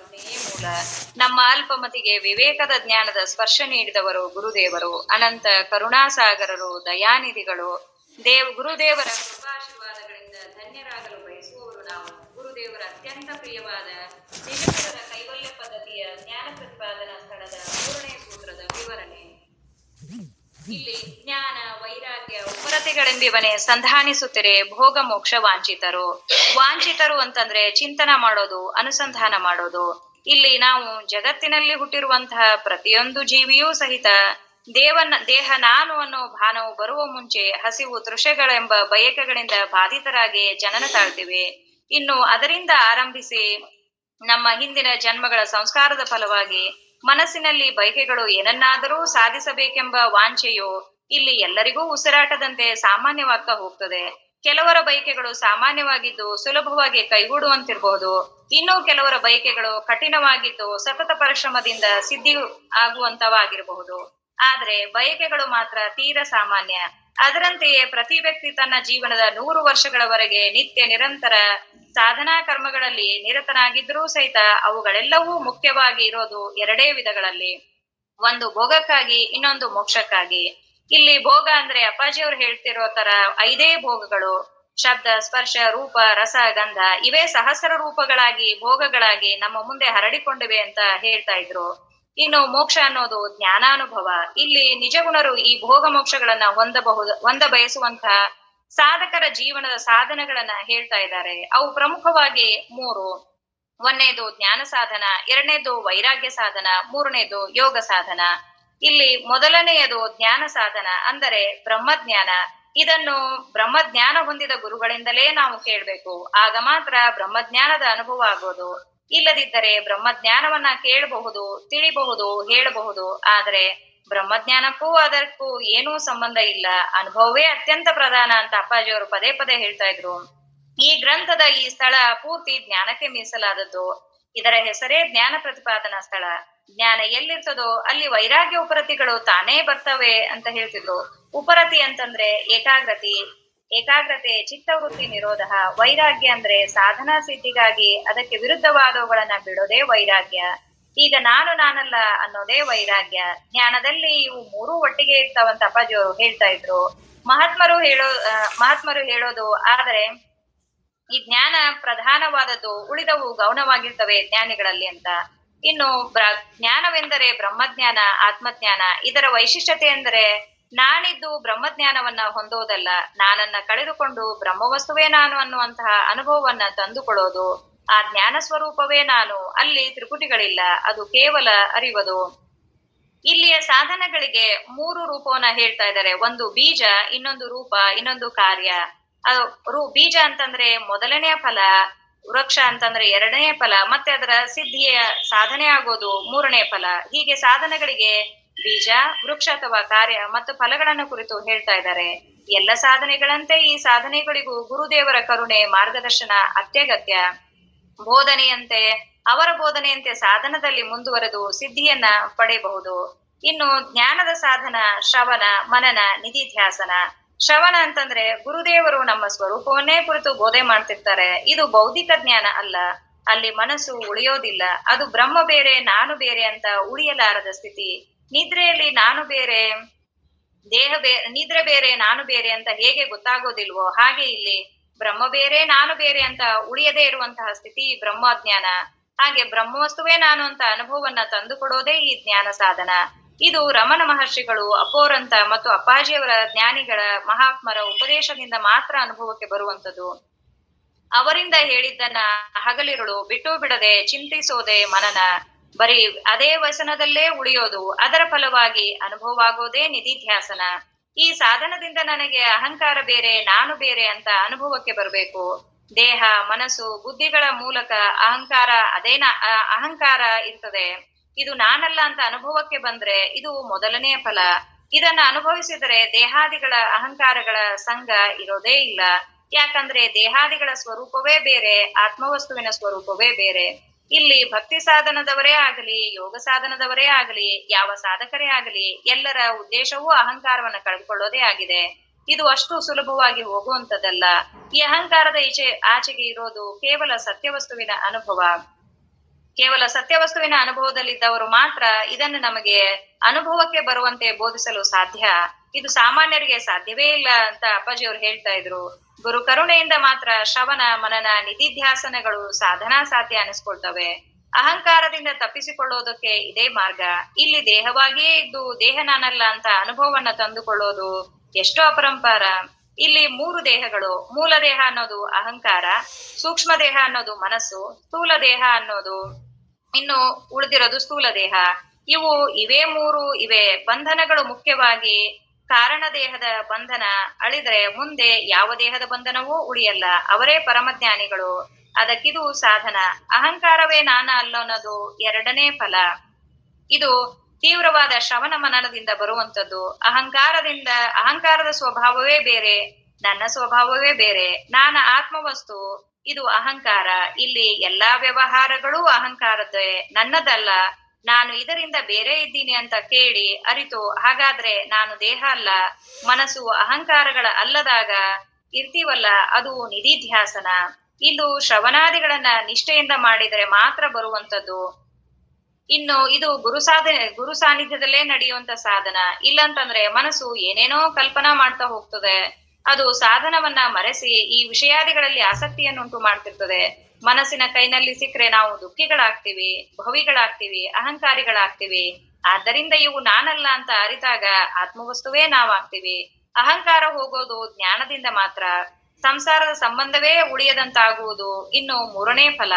ಕರುಣೆಯೇ ಮೂಲ. ನಮ್ಮ ಅಲ್ಪಮತಿಗೆ ವಿವೇಕದ ಜ್ಞಾನದ ಸ್ಪರ್ಶ ನೀಡಿದವರು ಗುರುದೇವರು. ಅನಂತ ಕರುಣಾಸಾಗರರು, ದಯಾನಿಧಿಗಳು. ಗುರುದೇವರ ಕೃಪಾಶೀರ್ವಾದಗಳಿಂದ ಧನ್ಯರಾಗಲು ಬಯಸುವವರು ನಾವು. ಗುರುದೇವರ ಅತ್ಯಂತ ಪ್ರಿಯವಾದ ನಿಜಗುಣದ ಕೈವಲ್ಯ ಪದ್ಧತಿಯ ಜ್ಞಾನ ಪ್ರತಿಪಾದನಾ ಸ್ಥಳದ ಮೂರನೇ ಸೂತ್ರದ ವಿವರಣೆ. ಇಲ್ಲಿ ಜ್ಞಾನ ವೈರಾಗ್ಯ ಉಪರತಿಗಳೆಂದಿವನೇ ಸಂಧಾನಿಸುತ್ತಿರೆ ಭೋಗ ಮೋಕ್ಷ ವಾಂಛಿತರು. ವಾಂಛಿತರು ಅಂತಂದ್ರೆ ಚಿಂತನ ಮಾಡೋದು, ಅನುಸಂಧಾನ ಮಾಡೋದು. ಇಲ್ಲಿ ನಾವು ಜಗತ್ತಿನಲ್ಲಿ ಹುಟ್ಟಿರುವಂತಹ ಪ್ರತಿಯೊಂದು ಜೀವಿಯೂ ಸಹಿತ ದೇಹ ನಾನು ಅನ್ನೋ ಭಾನವು ಬರುವ ಮುಂಚೆ ಹಸಿವು ತೃಷೆಗಳೆಂಬ ಬಯಕೆಗಳಿಂದ ಬಾಧಿತರಾಗಿ ಜನನ ತಾಳ್ತಿವೆ. ಇನ್ನು ಅದರಿಂದ ಆರಂಭಿಸಿ ನಮ್ಮ ಹಿಂದಿನ ಜನ್ಮಗಳ ಸಂಸ್ಕಾರದ ಫಲವಾಗಿ ಮನಸ್ಸಿನಲ್ಲಿ ಬಯಕೆಗಳು ಏನನ್ನಾದರೂ ಸಾಧಿಸಬೇಕೆಂಬ ವಾಂಛೆಯು ಇಲ್ಲಿ ಎಲ್ಲರಿಗೂ ಉಸಿರಾಟದಂತೆ ಸಾಮಾನ್ಯವಾಗ್ತಾ ಹೋಗ್ತದೆ. ಕೆಲವರ ಬಯಕೆಗಳು ಸಾಮಾನ್ಯವಾಗಿದ್ದು ಸುಲಭವಾಗಿ ಕೈಗೂಡುವಂತಿರಬಹುದು. ಇನ್ನು ಕೆಲವರ ಬಯಕೆಗಳು ಕಠಿಣವಾಗಿದ್ದು ಸತತ ಪರಿಶ್ರಮದಿಂದ ಸಿದ್ಧಿ ಆಗುವಂತವಾಗಿರಬಹುದು. ಆದ್ರೆ ಬಯಕೆಗಳು ಮಾತ್ರ ತೀರ ಸಾಮಾನ್ಯ. ಅದರಂತೆಯೇ ಪ್ರತಿ ವ್ಯಕ್ತಿ ತನ್ನ ಜೀವನದ 100 ವರ್ಷಗಳವರೆಗೆ ನಿತ್ಯ ನಿರಂತರ ಸಾಧನಾ ಕರ್ಮಗಳಲ್ಲಿ ನಿರತನಾಗಿದ್ರೂ ಸಹಿತ ಅವುಗಳೆಲ್ಲವೂ ಮುಖ್ಯವಾಗಿ ಇರೋದು ಎರಡೇ ವಿಧಗಳಲ್ಲಿ. ಒಂದು ಭೋಗಕ್ಕಾಗಿ, ಇನ್ನೊಂದು ಮೋಕ್ಷಕ್ಕಾಗಿ. ಇಲ್ಲಿ ಭೋಗ ಅಂದ್ರೆ ಅಪ್ಪಾಜಿಯವರು ಹೇಳ್ತಿರೋ ತರ 5 ಭೋಗಗಳು: ಶಬ್ದ, ಸ್ಪರ್ಶ, ರೂಪ, ರಸ, ಗಂಧ. ಇವೇ ಸಹಸ್ರ ರೂಪಗಳಾಗಿ ಭೋಗಗಳಾಗಿ ನಮ್ಮ ಮುಂದೆ ಹರಡಿಕೊಂಡಿವೆ ಅಂತ ಹೇಳ್ತಾ ಇದ್ರು. ಇನ್ನು ಮೋಕ್ಷ ಅನ್ನೋದು ಜ್ಞಾನಾನುಭವ. ಇಲ್ಲಿ ನಿಜಗುಣರು ಈ ಭೋಗ ಮೋಕ್ಷಗಳನ್ನ ಹೊಂದ ಬಯಸುವಂತಹ ಸಾಧಕರ ಜೀವನದ ಸಾಧನಗಳನ್ನ ಹೇಳ್ತಾ ಇದ್ದಾರೆ. ಅವು ಪ್ರಮುಖವಾಗಿ 3. ಒಂದನೇದು ಜ್ಞಾನ ಸಾಧನ, ಎರಡನೇದು ವೈರಾಗ್ಯ ಸಾಧನ, ಮೂರನೇದು ಯೋಗ ಸಾಧನ. ಇಲ್ಲಿ ಮೊದಲನೆಯದು ಜ್ಞಾನ ಸಾಧನ ಅಂದರೆ ಬ್ರಹ್ಮಜ್ಞಾನ. ಇದನ್ನು ಬ್ರಹ್ಮಜ್ಞಾನ ಹೊಂದಿದ ಗುರುಗಳಿಂದಲೇ ನಾವು ಕೇಳ್ಬೇಕು. ಆಗ ಮಾತ್ರ ಬ್ರಹ್ಮಜ್ಞಾನದ ಅನುಭವ ಆಗೋದು. ಇಲ್ಲದಿದ್ದರೆ ಬ್ರಹ್ಮಜ್ಞಾನವನ್ನ ಕೇಳಬಹುದು, ತಿಳಿಬಹುದು, ಹೇಳಬಹುದು. ಆದರೆ ಬ್ರಹ್ಮಜ್ಞಾನಕ್ಕೂ ಅದಕ್ಕೂ ಏನೂ ಸಂಬಂಧ ಇಲ್ಲ. ಅನುಭವವೇ ಅತ್ಯಂತ ಪ್ರಧಾನ ಅಂತ ಅಪ್ಪಾಜಿಯವರು ಪದೇ ಪದೇ ಹೇಳ್ತಾ ಇದ್ರು. ಈ ಗ್ರಂಥದ ಈ ಸ್ಥಳ ಪೂರ್ತಿ ಜ್ಞಾನಕ್ಕೆ ಮೀಸಲಾದದ್ದು. ಇದರ ಹೆಸರೇ ಜ್ಞಾನ ಪ್ರತಿಪಾದನಾ ಸ್ಥಳ. ಜ್ಞಾನ ಎಲ್ಲಿರ್ತದೋ ಅಲ್ಲಿ ವೈರಾಗ್ಯ ಉಪರತಿಗಳು ತಾನೇ ಬರ್ತವೆ ಅಂತ ಹೇಳ್ತಿದ್ರು. ಉಪರತಿ ಅಂತಂದ್ರೆ ಏಕಾಗ್ರತೆ, ಚಿತ್ತವೃತ್ತಿ ನಿರೋಧ. ವೈರಾಗ್ಯ ಅಂದ್ರೆ ಸಾಧನಾ ಸಿದ್ಧಿಗಾಗಿ ಅದಕ್ಕೆ ವಿರುದ್ಧವಾದವುಗಳನ್ನ ಬಿಡೋದೇ ವೈರಾಗ್ಯ. ಈಗ ನಾನಲ್ಲ ಅನ್ನೋದೇ ವೈರಾಗ್ಯ. ಜ್ಞಾನದಲ್ಲಿ ಇವು 3 ಒಟ್ಟಿಗೆ ಇರ್ತಾವಂತ ಅಪ್ಪಾಜಿಯವರು ಹೇಳ್ತಾ ಇದ್ರು. ಮಹಾತ್ಮರು ಹೇಳೋದು ಆದರೆ ಈ ಜ್ಞಾನ ಪ್ರಧಾನವಾದದ್ದು, ಉಳಿದವು ಗೌಣವಾಗಿರ್ತವೆ ಜ್ಞಾನಿಗಳಲ್ಲಿ ಅಂತ. ಇನ್ನು ಜ್ಞಾನವೆಂದರೆ ಬ್ರಹ್ಮಜ್ಞಾನ, ಆತ್ಮಜ್ಞಾನ. ಇದರ ವೈಶಿಷ್ಟ್ಯತೆ ಎಂದರೆ ನಾನಿದ್ದು ಬ್ರಹ್ಮಜ್ಞಾನವನ್ನ ಹೊಂದೋದಲ್ಲ, ನಾನನ್ನ ಕಳೆದುಕೊಂಡು ಬ್ರಹ್ಮವಸ್ತುವೇ ನಾನು ಅನ್ನುವಂತಹ ಅನುಭವವನ್ನ ತಂದುಕೊಳ್ಳೋದು. ಆ ಜ್ಞಾನ ಸ್ವರೂಪವೇ ನಾನು. ಅಲ್ಲಿ ತ್ರಿಪುಟಿಗಳಿಲ್ಲ, ಅದು ಕೇವಲ ಅರಿವದು. ಇಲ್ಲಿಯ ಸಾಧನಗಳಿಗೆ 3 ರೂಪವನ್ನ ಹೇಳ್ತಾ ಇದ್ದಾರೆ. ಒಂದು ಬೀಜ, ಇನ್ನೊಂದು ರೂಪ, ಇನ್ನೊಂದು ಕಾರ್ಯ. ಬೀಜ ಅಂತಂದ್ರೆ ಮೊದಲನೆಯ ಫಲ, ವೃಕ್ಷ ಅಂತಂದ್ರೆ 2ನೇ ಫಲ, ಮತ್ತೆ ಅದರ ಸಿದ್ಧಿಯ ಸಾಧನೆ ಆಗೋದು 3ನೇ ಫಲ. ಹೀಗೆ ಸಾಧನಗಳಿಗೆ ಬೀಜ, ವೃಕ್ಷ ಅಥವಾ ಕಾರ್ಯ ಮತ್ತು ಫಲಗಳನ್ನು ಕುರಿತು ಹೇಳ್ತಾ ಇದ್ದಾರೆ. ಎಲ್ಲ ಸಾಧನೆಗಳಂತೆ ಈ ಸಾಧನೆಗಳಿಗೂ ಗುರುದೇವರ ಕರುಣೆ, ಮಾರ್ಗದರ್ಶನ ಅತ್ಯಗತ್ಯ. ಅವರ ಬೋಧನೆಯಂತೆ ಸಾಧನದಲ್ಲಿ ಮುಂದುವರೆದು ಸಿದ್ಧಿಯನ್ನ ಪಡೆಯಬಹುದು. ಇನ್ನು ಜ್ಞಾನದ ಸಾಧನ ಶ್ರವಣ, ಮನನ, ನಿಧಿಧ್ಯಾಸನ. ಶ್ರವಣ ಅಂತಂದ್ರೆ ಗುರುದೇವರು ನಮ್ಮ ಸ್ವರೂಪವನ್ನೇ ಕುರಿತು ಬೋಧೆ ಮಾಡ್ತಿರ್ತಾರೆ. ಇದು ಬೌದ್ಧಿಕ ಜ್ಞಾನ ಅಲ್ಲ. ಅಲ್ಲಿ ಮನಸ್ಸು ಉಳಿಯೋದಿಲ್ಲ. ಅದು ಬ್ರಹ್ಮ ಬೇರೆ, ನಾನು ಬೇರೆ ಅಂತ ಉಳಿಯಲಾರದ ಸ್ಥಿತಿ. ನಿದ್ರೆಯಲ್ಲಿ ನಾನು ಬೇರೆ, ನಿದ್ರೆ ಬೇರೆ, ನಾನು ಬೇರೆ ಅಂತ ಹೇಗೆ ಗೊತ್ತಾಗೋದಿಲ್ವೋ ಹಾಗೆ ಇಲ್ಲಿ ಬ್ರಹ್ಮ ಬೇರೆ, ನಾನು ಬೇರೆ ಅಂತ ಉಳಿಯದೇ ಇರುವಂತಹ ಸ್ಥಿತಿ ಬ್ರಹ್ಮಜ್ಞಾನ. ಹಾಗೆ ಬ್ರಹ್ಮವಸ್ತುವೇ ನಾನು ಅಂತ ಅನುಭವವನ್ನ ತಂದುಕೊಡೋದೇ ಈ ಜ್ಞಾನ ಸಾಧನ. ಇದು ರಮಣ ಮಹರ್ಷಿಗಳು, ಅಪೋರಂತ ಮತ್ತು ಅಪ್ಪಾಜಿಯವರ ಜ್ಞಾನಿಗಳ ಮಹಾತ್ಮರ ಉಪದೇಶದಿಂದ ಮಾತ್ರ ಅನುಭವಕ್ಕೆ ಬರುವಂಥದ್ದು. ಅವರಿಂದ ಹೇಳಿದ್ದನ್ನ ಹಗಲಿರುಳು ಬಿಟ್ಟು ಬಿಡದೆ ಚಿಂತಿಸೋದೆ ಮನನ. ಬರೀ ಅದೇ ವಸನದಲ್ಲೇ ಉಳಿಯೋದು. ಅದರ ಫಲವಾಗಿ ಅನುಭವವಾಗೋದೇ ನಿಧಿಧ್ಯಾಸನ. ಈ ಸಾಧನದಿಂದ ನನಗೆ ಅಹಂಕಾರ ಬೇರೆ, ನಾನು ಬೇರೆ ಅಂತ ಅನುಭವಕ್ಕೆ ಬರಬೇಕು. ದೇಹ, ಮನಸ್ಸು, ಬುದ್ಧಿಗಳ ಮೂಲಕ ಅಹಂಕಾರ ಇರ್ತದೆ. ಇದು ನಾನಲ್ಲ ಅಂತ ಅನುಭವಕ್ಕೆ ಬಂದ್ರೆ ಇದು ಮೊದಲನೆಯ ಫಲ. ಇದನ್ನ ಅನುಭವಿಸಿದರೆ ದೇಹಾದಿಗಳ ಅಹಂಕಾರಗಳ ಸಂಘ ಇರೋದೇ ಇಲ್ಲ. ಯಾಕಂದ್ರೆ ದೇಹಾದಿಗಳ ಸ್ವರೂಪವೇ ಬೇರೆ, ಆತ್ಮವಸ್ತುವಿನ ಸ್ವರೂಪವೇ ಬೇರೆ. ಇಲ್ಲಿ ಭಕ್ತಿ ಸಾಧನದವರೇ ಆಗಲಿ, ಯೋಗ ಸಾಧನದವರೇ ಆಗಲಿ, ಯಾವ ಸಾಧಕರೇ ಆಗಲಿ, ಎಲ್ಲರ ಉದ್ದೇಶವೂ ಅಹಂಕಾರವನ್ನ ಕಳೆದುಕೊಳ್ಳೋದೇ ಆಗಿದೆ. ಇದು ಅಷ್ಟು ಸುಲಭವಾಗಿ ಹೋಗುವಂಥದ್ದಲ್ಲ. ಈ ಅಹಂಕಾರದ ಆಚೆಗೆ ಇರೋದು ಕೇವಲ ಸತ್ಯವಸ್ತುವಿನ ಅನುಭವ. ಕೇವಲ ಸತ್ಯವಸ್ತುವಿನ ಅನುಭವದಲ್ಲಿದ್ದವರು ಮಾತ್ರ ಇದನ್ನು ನಮಗೆ ಅನುಭವಕ್ಕೆ ಬರುವಂತೆ ಬೋಧಿಸಲು ಸಾಧ್ಯ. ಇದು ಸಾಮಾನ್ಯರಿಗೆ ಸಾಧ್ಯವೇ ಇಲ್ಲ ಅಂತ ಅಪ್ಪಾಜಿಯವರು ಹೇಳ್ತಾ ಇದ್ರು. ಗುರು ಕರುಣೆಯಿಂದ ಮಾತ್ರ ಶ್ರವಣ ಮನನ ನಿಧಿಧ್ಯಾಸನಗಳು ಸಾಧನಾ ಸಾಧ್ಯ ಅನಿಸ್ಕೊಳ್ತವೆ. ಅಹಂಕಾರದಿಂದ ತಪ್ಪಿಸಿಕೊಳ್ಳೋದಕ್ಕೆ ಇದೇ ಮಾರ್ಗ. ಇಲ್ಲಿ ದೇಹವಾಗಿಯೇ ಇದ್ದು ದೇಹ ನಾನಲ್ಲ ಅಂತ ಅನುಭವವನ್ನ ತಂದುಕೊಳ್ಳೋದು ಎಷ್ಟೋ ಅಪರಂಪಾರ. ಇಲ್ಲಿ 3 ದೇಹಗಳು. ಮೂಲ ದೇಹ ಅನ್ನೋದು ಅಹಂಕಾರ, ಸೂಕ್ಷ್ಮ ದೇಹ ಅನ್ನೋದು ಮನಸ್ಸು, ಸ್ಥೂಲ ದೇಹ ಅನ್ನೋದು ಇನ್ನು ಉಳಿದಿರೋದು ಸ್ಥೂಲ ದೇಹ. ಇವೇ 3 ಇವೆ. ಬಂಧನಗಳು ಮುಖ್ಯವಾಗಿ ಕಾರಣ ದೇಹದ ಬಂಧನ ಅಳಿದ್ರೆ ಮುಂದೆ ಯಾವ ದೇಹದ ಬಂಧನವೂ ಉಳಿಯಲ್ಲ. ಅವರೇ ಪರಮಜ್ಞಾನಿಗಳು. ಅದಕ್ಕಿದು ಸಾಧನ. ಅಹಂಕಾರವೇ ನಾನ ಅಲ್ಲೋನ್ನೋದು 2ನೇ ಫಲ. ಇದು ತೀವ್ರವಾದ ಶ್ರವಣ ಮನನದಿಂದ ಬರುವಂತದ್ದು. ಅಹಂಕಾರದ ಸ್ವಭಾವವೇ ಬೇರೆ, ನನ್ನ ಸ್ವಭಾವವೇ ಬೇರೆ. ನಾನ ಆತ್ಮವಸ್ತು, ಇದು ಅಹಂಕಾರ. ಇಲ್ಲಿ ಎಲ್ಲಾ ವ್ಯವಹಾರಗಳೂ ಅಹಂಕಾರದ್ದೇ, ನನ್ನದಲ್ಲ. ನಾನು ಇದರಿಂದ ಬೇರೆ ಇದ್ದೀನಿ ಅಂತ ಕೇಳಿ ಅರಿತು ಹಾಗಾದ್ರೆ ನಾನು ದೇಹ ಅಲ್ಲ, ಮನಸ್ಸು ಅಹಂಕಾರಗಳ ಅಲ್ಲದಾಗ ಇರ್ತೀವಲ್ಲ, ಅದು ನಿಧಿಧ್ಯಾಸನ. ಇದು ಶ್ರವಣಾದಿಗಳನ್ನ ನಿಷ್ಠೆಯಿಂದ ಮಾಡಿದರೆ ಮಾತ್ರ ಬರುವಂತದ್ದು. ಇನ್ನು ಇದು ಗುರು ಸಾನ್ನಿಧ್ಯದಲ್ಲೇ ನಡೆಯುವಂತ ಸಾಧನ. ಇಲ್ಲಂತಂದ್ರೆ ಮನಸ್ಸು ಏನೇನೋ ಕಲ್ಪನಾ ಮಾಡ್ತಾ ಹೋಗ್ತದೆ. ಅದು ಸಾಧನವನ್ನ ಮರೆಸಿ ಈ ವಿಷಯಾದಿಗಳಲ್ಲಿ ಆಸಕ್ತಿಯನ್ನುಂಟು ಮಾಡ್ತಿರ್ತದೆ. ಮನಸ್ಸಿನ ಕೈನಲ್ಲಿ ಸಿಕ್ಕರೆ ನಾವು ದುಃಖಿಗಳಾಗ್ತೀವಿ, ಭವಿಗಳಾಗ್ತೀವಿ, ಅಹಂಕಾರಿಗಳಾಗ್ತೀವಿ. ಆದ್ದರಿಂದ ಇವು ನಾನಲ್ಲ ಅಂತ ಅರಿತಾಗ ಆತ್ಮವಸ್ತುವೇ ನಾವಾಗ್ತೀವಿ. ಅಹಂಕಾರ ಹೋಗೋದು ಜ್ಞಾನದಿಂದ ಮಾತ್ರ. ಸಂಸಾರದ ಸಂಬಂಧವೇ ಉಳಿಯದಂತಾಗುವುದು ಇನ್ನು 3ನೇ ಫಲ.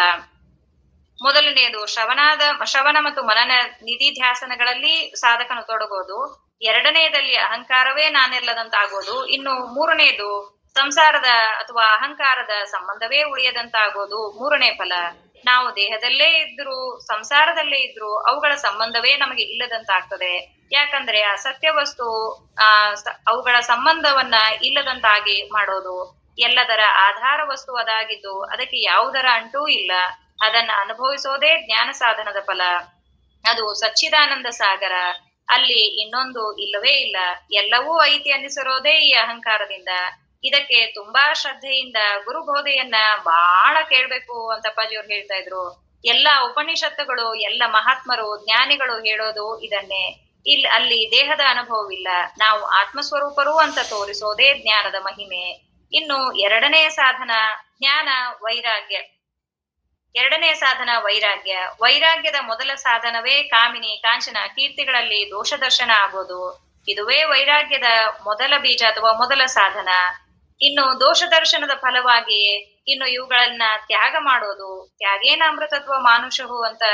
ಮೊದಲನೆಯದು ಶ್ರವಣ ಮತ್ತು ಮನನ ನಿಧಿಧ್ಯಾಸನಗಳಲ್ಲಿ ಸಾಧಕನು ತೊಡಗೋದು. 2ನೇದಲ್ಲಿ ಅಹಂಕಾರವೇ ನಾನೆಲ್ಲದಂತಾಗೋದು. ಇನ್ನು 3ನೇದು ಸಂಸಾರದ ಅಥವಾ ಅಹಂಕಾರದ ಸಂಬಂಧವೇ ಉಳಿಯದಂತಾಗೋದು 3ನೇ ಫಲ. ನಾವು ದೇಹದಲ್ಲೇ ಇದ್ರು ಸಂಸಾರದಲ್ಲೇ ಇದ್ರು ಅವುಗಳ ಸಂಬಂಧವೇ ನಮಗೆ ಇಲ್ಲದಂತಾಗ್ತದೆ. ಯಾಕಂದ್ರೆ ಆ ಸತ್ಯವಸ್ತು ಅವುಗಳ ಸಂಬಂಧವನ್ನ ಇಲ್ಲದಂತಾಗಿ ಮಾಡೋದು. ಎಲ್ಲದರ ಆಧಾರ ವಸ್ತು ಅದಾಗಿದ್ದು ಅದಕ್ಕೆ ಯಾವುದರ ಅಂಟೂ ಇಲ್ಲ. ಅದನ್ನ ಅನುಭವಿಸೋದೇ ಜ್ಞಾನ ಸಾಧನದ ಫಲ. ಅದು ಸಚ್ಚಿದಾನಂದ ಸಾಗರ. ಅಲ್ಲಿ ಇನ್ನೊಂದು ಇಲ್ಲವೇ ಇಲ್ಲ. ಎಲ್ಲವೂ ಐತಿ ಅನ್ನಿಸಿರೋದೇ ಈ ಅಹಂಕಾರದಿಂದ. ಇದಕ್ಕೆ ತುಂಬಾ ಶ್ರದ್ಧೆಯಿಂದ ಗುರುಬೋಧೆಯನ್ನ ಬಹಳ ಕೇಳ್ಬೇಕು ಅಂತ ಅಪ್ಪಾಜಿಯವ್ರು ಹೇಳ್ತಾ ಇದ್ರು. ಎಲ್ಲ ಉಪನಿಷತ್ತುಗಳು, ಎಲ್ಲ ಮಹಾತ್ಮರು ಜ್ಞಾನಿಗಳು ಹೇಳೋದು ಇದನ್ನೇ. ಅಲ್ಲಿ ದೇಹದ ಅನುಭವವಿಲ್ಲ, ನಾವು ಆತ್ಮಸ್ವರೂಪರು ಅಂತ ತೋರಿಸೋದೇ ಜ್ಞಾನದ ಮಹಿಮೆ. ಇನ್ನು 2ನೇ ಸಾಧನ ಜ್ಞಾನ ವೈರಾಗ್ಯ. 2ನೇ ಸಾಧನ ವೈರಾಗ್ಯ. ವೈರಾಗ್ಯದ ಮೊದಲ ಸಾಧನವೇ ಕಾಮಿನಿ ಕಾಂಚನ ಕೀರ್ತಿಗಳಲ್ಲಿ ದೋಷ ದರ್ಶನ ಆಗೋದು. ಇದುವೇ ವೈರಾಗ್ಯದ ಮೊದಲ ಬೀಜ ಅಥವಾ ಮೊದಲ ಸಾಧನ. ಇನ್ನು ದೋಷ ದರ್ಶನದ ಫಲವಾಗಿ ಇನ್ನು ಇವುಗಳನ್ನ ತ್ಯಾಗ ಮಾಡೋದು. ತ್ಯಾಗೇನ ಅಮೃತತ್ವ ಮಾನುಷವು ಅಂತ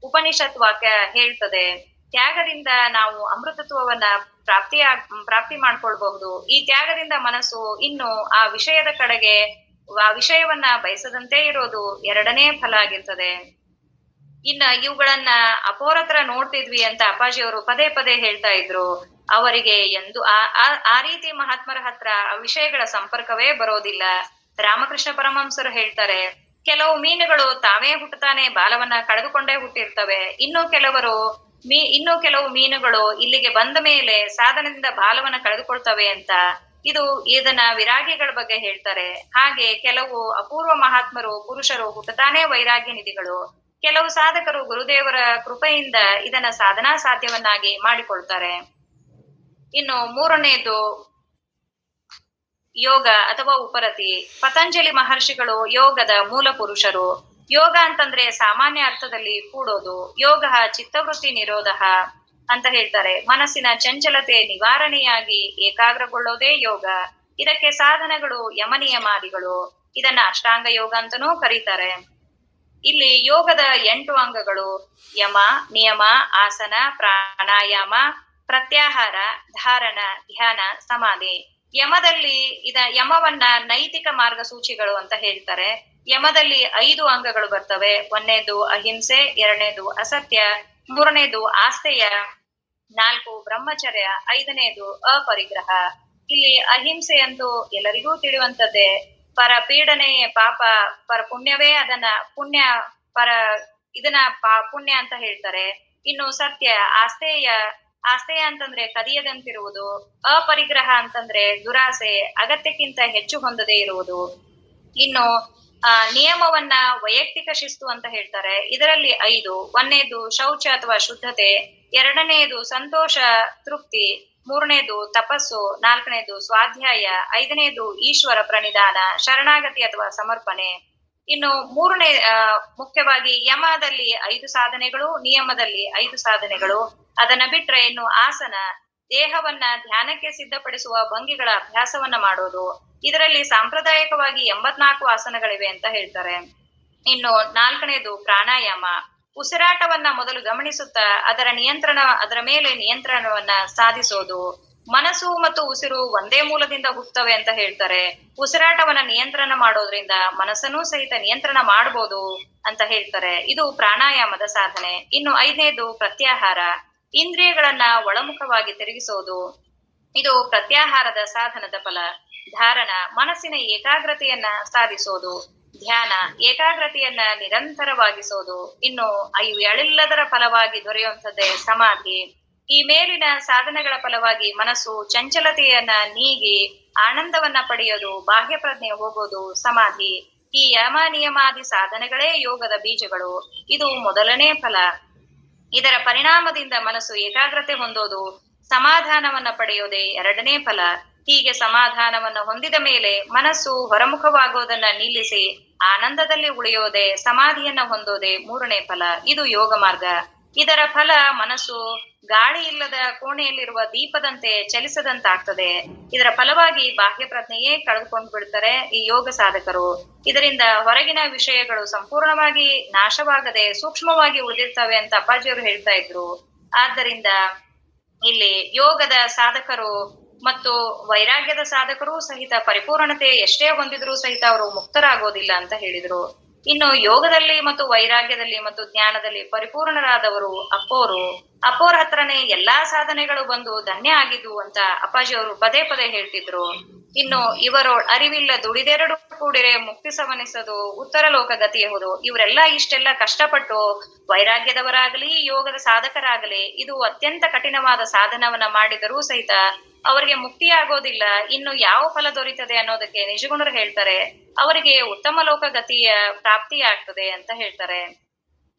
ಉಪನಿಷತ್ ವಾಕ್ಯ ಹೇಳ್ತದೆ. ತ್ಯಾಗದಿಂದ ನಾವು ಅಮೃತತ್ವವನ್ನ ಪ್ರಾಪ್ತಿ ಮಾಡ್ಕೊಳ್ಬಹುದು. ಈ ತ್ಯಾಗದಿಂದ ಮನಸ್ಸು ಇನ್ನು ಆ ವಿಷಯದ ಕಡೆಗೆ ಆ ವಿಷಯವನ್ನ ಬಯಸದಂತೆ ಇರೋದು 2ನೇ ಫಲ ಆಗಿರ್ತದೆ. ಇನ್ನ ಇವುಗಳನ್ನ ಅಪೋರತ್ರ ನೋಡ್ತಿದ್ವಿ ಅಂತ ಅಪ್ಪಾಜಿಯವರು ಪದೇ ಪದೇ ಹೇಳ್ತಾ ಇದ್ರು. ಅವರಿಗೆ ಎಂದು ಆ ರೀತಿ ಮಹಾತ್ಮರ ಹತ್ರ ಆ ವಿಷಯಗಳ ಸಂಪರ್ಕವೇ ಬರೋದಿಲ್ಲ. ರಾಮಕೃಷ್ಣ ಪರಮಹಂಸರು ಹೇಳ್ತಾರೆ, ಕೆಲವು ಮೀನುಗಳು ತಾವೇ ಹುಟ್ಟುತ್ತಾನೆ ಬಾಲವನ್ನ ಕಳೆದುಕೊಂಡೇ ಹುಟ್ಟಿರ್ತವೆ. ಇನ್ನು ಕೆಲವು ಮೀನುಗಳು ಇಲ್ಲಿಗೆ ಬಂದ ಮೇಲೆ ಸಾಧನದಿಂದ ಬಾಲವನ್ನ ಕಳೆದುಕೊಳ್ತವೆ ಅಂತ. ಇದನ್ನ ವಿರಾಗಿಗಳ ಬಗ್ಗೆ ಹೇಳ್ತಾರೆ. ಹಾಗೆ ಕೆಲವು ಅಪೂರ್ವ ಮಹಾತ್ಮರು ಪುರುಷರು ಹುಟ್ಟುತ್ತಾನೆ ವೈರಾಗ್ಯ ನಿಧಿಗಳು. ಕೆಲವು ಸಾಧಕರು ಗುರುದೇವರ ಕೃಪೆಯಿಂದ ಇದನ್ನ ಸಾಧನಾ ಸಾಧ್ಯವನ್ನಾಗಿ ಮಾಡಿಕೊಳ್ತಾರೆ. ಇನ್ನು 3ನೇದು ಯೋಗ ಅಥವಾ ಉಪರತಿ. ಪತಂಜಲಿ ಮಹರ್ಷಿಗಳು ಯೋಗದ ಮೂಲ ಪುರುಷರು. ಯೋಗ ಅಂತಂದ್ರೆ ಸಾಮಾನ್ಯ ಅರ್ಥದಲ್ಲಿ ಕೂಡೋದು. ಯೋಗ ಚಿತ್ತವೃತ್ತಿ ನಿರೋಧ ಅಂತ ಹೇಳ್ತಾರೆ. ಮನಸ್ಸಿನ ಚಂಚಲತೆ ನಿವಾರಣೆಯಾಗಿ ಏಕಾಗ್ರಗೊಳ್ಳೋದೇ ಯೋಗ. ಇದಕ್ಕೆ ಸಾಧನಗಳು ಯಮನಿಯಮಾದಿಗಳು. ಇದನ್ನ ಅಷ್ಟಾಂಗ ಯೋಗ ಅಂತನೂ ಕರೀತಾರೆ. ಇಲ್ಲಿ ಯೋಗದ 8 ಅಂಗಗಳು: ಯಮ, ನಿಯಮ, ಆಸನ, ಪ್ರಾಣಾಯಾಮ, ಪ್ರತ್ಯಾಹಾರ, ಧಾರಣ, ಧ್ಯಾನ, ಸಮಾಧಿ. ಯಮವನ್ನ ನೈತಿಕ ಮಾರ್ಗಸೂಚಿಗಳು ಅಂತ ಹೇಳ್ತಾರೆ. ಯಮದಲ್ಲಿ 5 ಅಂಗಗಳು ಬರ್ತವೆ. 1ನೇದು ಅಹಿಂಸೆ, 2ನೇದು ಅಸತ್ಯ, 3ನೇದು ಆಸ್ತೆಯ, 4 ಬ್ರಹ್ಮಚರ್ಯ, 5ನೇದು ಅಪರಿಗ್ರಹ. ಇಲ್ಲಿ ಅಹಿಂಸೆ ಅಂತೂ ಎಲ್ಲರಿಗೂ ತಿಳಿಯುವಂತದ್ದೇ. ಪರ ಪೀಡನೆ ಪಾಪ, ಪರ ಪುಣ್ಯವೇ ಅದನ್ನ ಪುಣ್ಯ, ಪುಣ್ಯ ಅಂತ ಹೇಳ್ತಾರೆ. ಇನ್ನು ಸತ್ಯ, ಆಸ್ತೆಯ ಅಂತಂದ್ರೆ ಕದಿಯದಂತಿರುವುದು. ಅಪರಿಗ್ರಹ ಅಂತಂದ್ರೆ ದುರಾಸೆ, ಅಗತ್ಯಕ್ಕಿಂತ ಹೆಚ್ಚು ಹೊಂದದೇ ಇರುವುದು. ಇನ್ನು ನಿಯಮವನ್ನ ವೈಯಕ್ತಿಕ ಶಿಸ್ತು ಅಂತ ಹೇಳ್ತಾರೆ. ಇದರಲ್ಲಿ 5: 1ನೇದು ಶೌಚ ಅಥವಾ ಶುದ್ಧತೆ, 2ನೇದು ಸಂತೋಷ ತೃಪ್ತಿ, 3ನೇದು ತಪಸ್ಸು, 4ನೇದು ಸ್ವಾಧ್ಯಾಯ, 5ನೇದು ಈಶ್ವರ ಪ್ರಣಿಧಾನ ಶರಣಾಗತಿ ಅಥವಾ ಸಮರ್ಪಣೆ. ಇನ್ನು ಮುಖ್ಯವಾಗಿ ಯಮದಲ್ಲಿ 5 ಸಾಧನೆಗಳು, ನಿಯಮದಲ್ಲಿ 5 ಸಾಧನೆಗಳು. ಅದನ್ನ ಬಿಟ್ರೆ ಇನ್ನು ಆಸನ, ದೇಹವನ್ನ ಧ್ಯಾನಕ್ಕೆ ಸಿದ್ಧಪಡಿಸುವ ಭಂಗಿಗಳ ಅಭ್ಯಾಸವನ್ನ ಮಾಡೋದು. ಇದರಲ್ಲಿ ಸಾಂಪ್ರದಾಯಿಕವಾಗಿ 84 ಆಸನಗಳಿವೆ ಅಂತ ಹೇಳ್ತಾರೆ. ಇನ್ನು 4ನೇದು ಪ್ರಾಣಾಯಾಮ, ಉಸಿರಾಟವನ್ನ ಮೊದಲು ಗಮನಿಸುತ್ತಾ ಅದರ ಮೇಲೆ ನಿಯಂತ್ರಣವನ್ನ ಸಾಧಿಸೋದು. ಮನಸ್ಸು ಮತ್ತು ಉಸಿರು ಒಂದೇ ಮೂಲದಿಂದ ಹುಟ್ಟುತ್ತವೆ ಅಂತ ಹೇಳ್ತಾರೆ. ಉಸಿರಾಟವನ್ನ ನಿಯಂತ್ರಣ ಮಾಡೋದ್ರಿಂದ ಮನಸ್ಸನ್ನು ಸಹಿತ ನಿಯಂತ್ರಣ ಮಾಡಬಹುದು ಅಂತ ಹೇಳ್ತಾರೆ. ಇದು ಪ್ರಾಣಾಯಾಮದ ಸಾಧನೆ. ಇನ್ನು 5ನೇದು ಪ್ರತ್ಯಾಹಾರ, ಇಂದ್ರಿಯಗಳನ್ನ ಒಳಮುಖವಾಗಿ ತಿರುಗಿಸೋದು. ಇದು ಪ್ರತ್ಯಾಹಾರದ ಸಾಧನದ ಫಲ. ಧಾರಣ, ಮನಸ್ಸಿನ ಏಕಾಗ್ರತೆಯನ್ನ ಸಾಧಿಸೋದು. ಧ್ಯಾನ, ಏಕಾಗ್ರತೆಯನ್ನ ನಿರಂತರವಾಗಿಸೋದು. ಇನ್ನು ಇವೆಲ್ಲದರ ಫಲವಾಗಿ ದೊರೆಯುವಂಥದ್ದೇ ಸಮಾಧಿ. ಈ ಮೇಲಿನ ಸಾಧನೆಗಳ ಫಲವಾಗಿ ಮನಸ್ಸು ಚಂಚಲತೆಯನ್ನ ನೀಗಿ ಆನಂದವನ್ನ ಪಡೆಯೋದು, ಬಾಹ್ಯ ಪ್ರಜ್ಞೆ ಹೋಗೋದು ಸಮಾಧಿ. ಈ ಯಮ ನಿಯಮಾದಿ ಸಾಧನೆಗಳೇ ಯೋಗದ ಬೀಜಗಳು. ಇದು ಮೊದಲನೇ ಫಲ. ಇದರ ಪರಿಣಾಮದಿಂದ ಮನಸ್ಸು ಏಕಾಗ್ರತೆ ಹೊಂದೋದು, ಸಮಾಧಾನವನ್ನ ಪಡೆಯೋದೇ 2ನೇ ಫಲ. ಹೀಗೆ ಸಮಾಧಾನವನ್ನ ಹೊಂದಿದ ಮೇಲೆ ಮನಸ್ಸು ಹೊರಮುಖವಾಗೋದನ್ನ ನಿಲ್ಲಿಸಿ ಆನಂದದಲ್ಲಿ ಉಳಿಯೋದೇ, ಸಮಾಧಿಯನ್ನ ಹೊಂದೋದೇ 3ನೇ ಫಲ. ಇದು ಯೋಗ ಮಾರ್ಗ. ಇದರ ಫಲ ಮನಸ್ಸು ಗಾಳಿ ಇಲ್ಲದ ಕೋಣೆಯಲ್ಲಿರುವ ದೀಪದಂತೆ ಚಲಿಸದಂತಾಗ್ತದೆ. ಇದರ ಫಲವಾಗಿ ಬಾಹ್ಯ ಪ್ರಜ್ಞೆಯೇ ಕಳೆದುಕೊಂಡು ಬಿಡ್ತಾರೆ ಈ ಯೋಗ ಸಾಧಕರು. ಇದರಿಂದ ಹೊರಗಿನ ವಿಷಯಗಳು ಸಂಪೂರ್ಣವಾಗಿ ನಾಶವಾಗದೆ ಸೂಕ್ಷ್ಮವಾಗಿ ಉಳಿದಿರ್ತವೆ ಅಂತ ಅಪ್ಪಾಜಿಯವರು ಹೇಳ್ತಾ ಇದ್ರು. ಆದ್ದರಿಂದ ಇಲ್ಲಿ ಯೋಗದ ಸಾಧಕರು ಮತ್ತು ವೈರಾಗ್ಯದ ಸಾಧಕರು ಸಹಿತ ಪರಿಪೂರ್ಣತೆ ಎಷ್ಟೇ ಹೊಂದಿದ್ರು ಸಹಿತ ಅವರು ಮುಕ್ತರಾಗೋದಿಲ್ಲ ಅಂತ ಹೇಳಿದ್ರು. ಇನ್ನು ಯೋಗದಲ್ಲಿ ಮತ್ತು ವೈರಾಗ್ಯದಲ್ಲಿ ಮತ್ತು ಜ್ಞಾನದಲ್ಲಿ ಪರಿಪೂರ್ಣರಾದವರು ಅಪ್ಪೋರ್ ಹತ್ರನೇ ಎಲ್ಲಾ ಸಾಧನೆಗಳು ಬಂದು ಧನ್ಯ ಆಗಿದ್ವು ಅಂತ ಅಪ್ಪಾಜಿಯವರು ಪದೇ ಪದೇ ಹೇಳ್ತಿದ್ರು. ಇನ್ನು ಇವರು ಅರಿವಿಲ್ಲ ದುಡಿದೆರಡು ಕೂಡಿರೆ ಮುಕ್ತಿ ಸಮನಿಸದು, ಉತ್ತರ ಲೋಕ ಗತಿಯಹುದು. ಇವರೆಲ್ಲ ಇಷ್ಟೆಲ್ಲ ಕಷ್ಟಪಟ್ಟು ವೈರಾಗ್ಯದವರಾಗಲಿ ಯೋಗದ ಸಾಧಕರಾಗಲಿ ಇದು ಅತ್ಯಂತ ಕಠಿಣವಾದ ಸಾಧನವನ್ನ ಮಾಡಿದರೂ ಸಹಿತ ಅವರಿಗೆ ಮುಕ್ತಿ ಆಗೋದಿಲ್ಲ. ಇನ್ನು ಯಾವ ಫಲ ದೊರೀತದೆ ಅನ್ನೋದಕ್ಕೆ ನಿಜಗುಣರು ಹೇಳ್ತಾರೆ, ಅವರಿಗೆ ಉತ್ತಮ ಲೋಕ ಗತಿಯ ಪ್ರಾಪ್ತಿ ಆಗ್ತದೆ ಅಂತ ಹೇಳ್ತಾರೆ.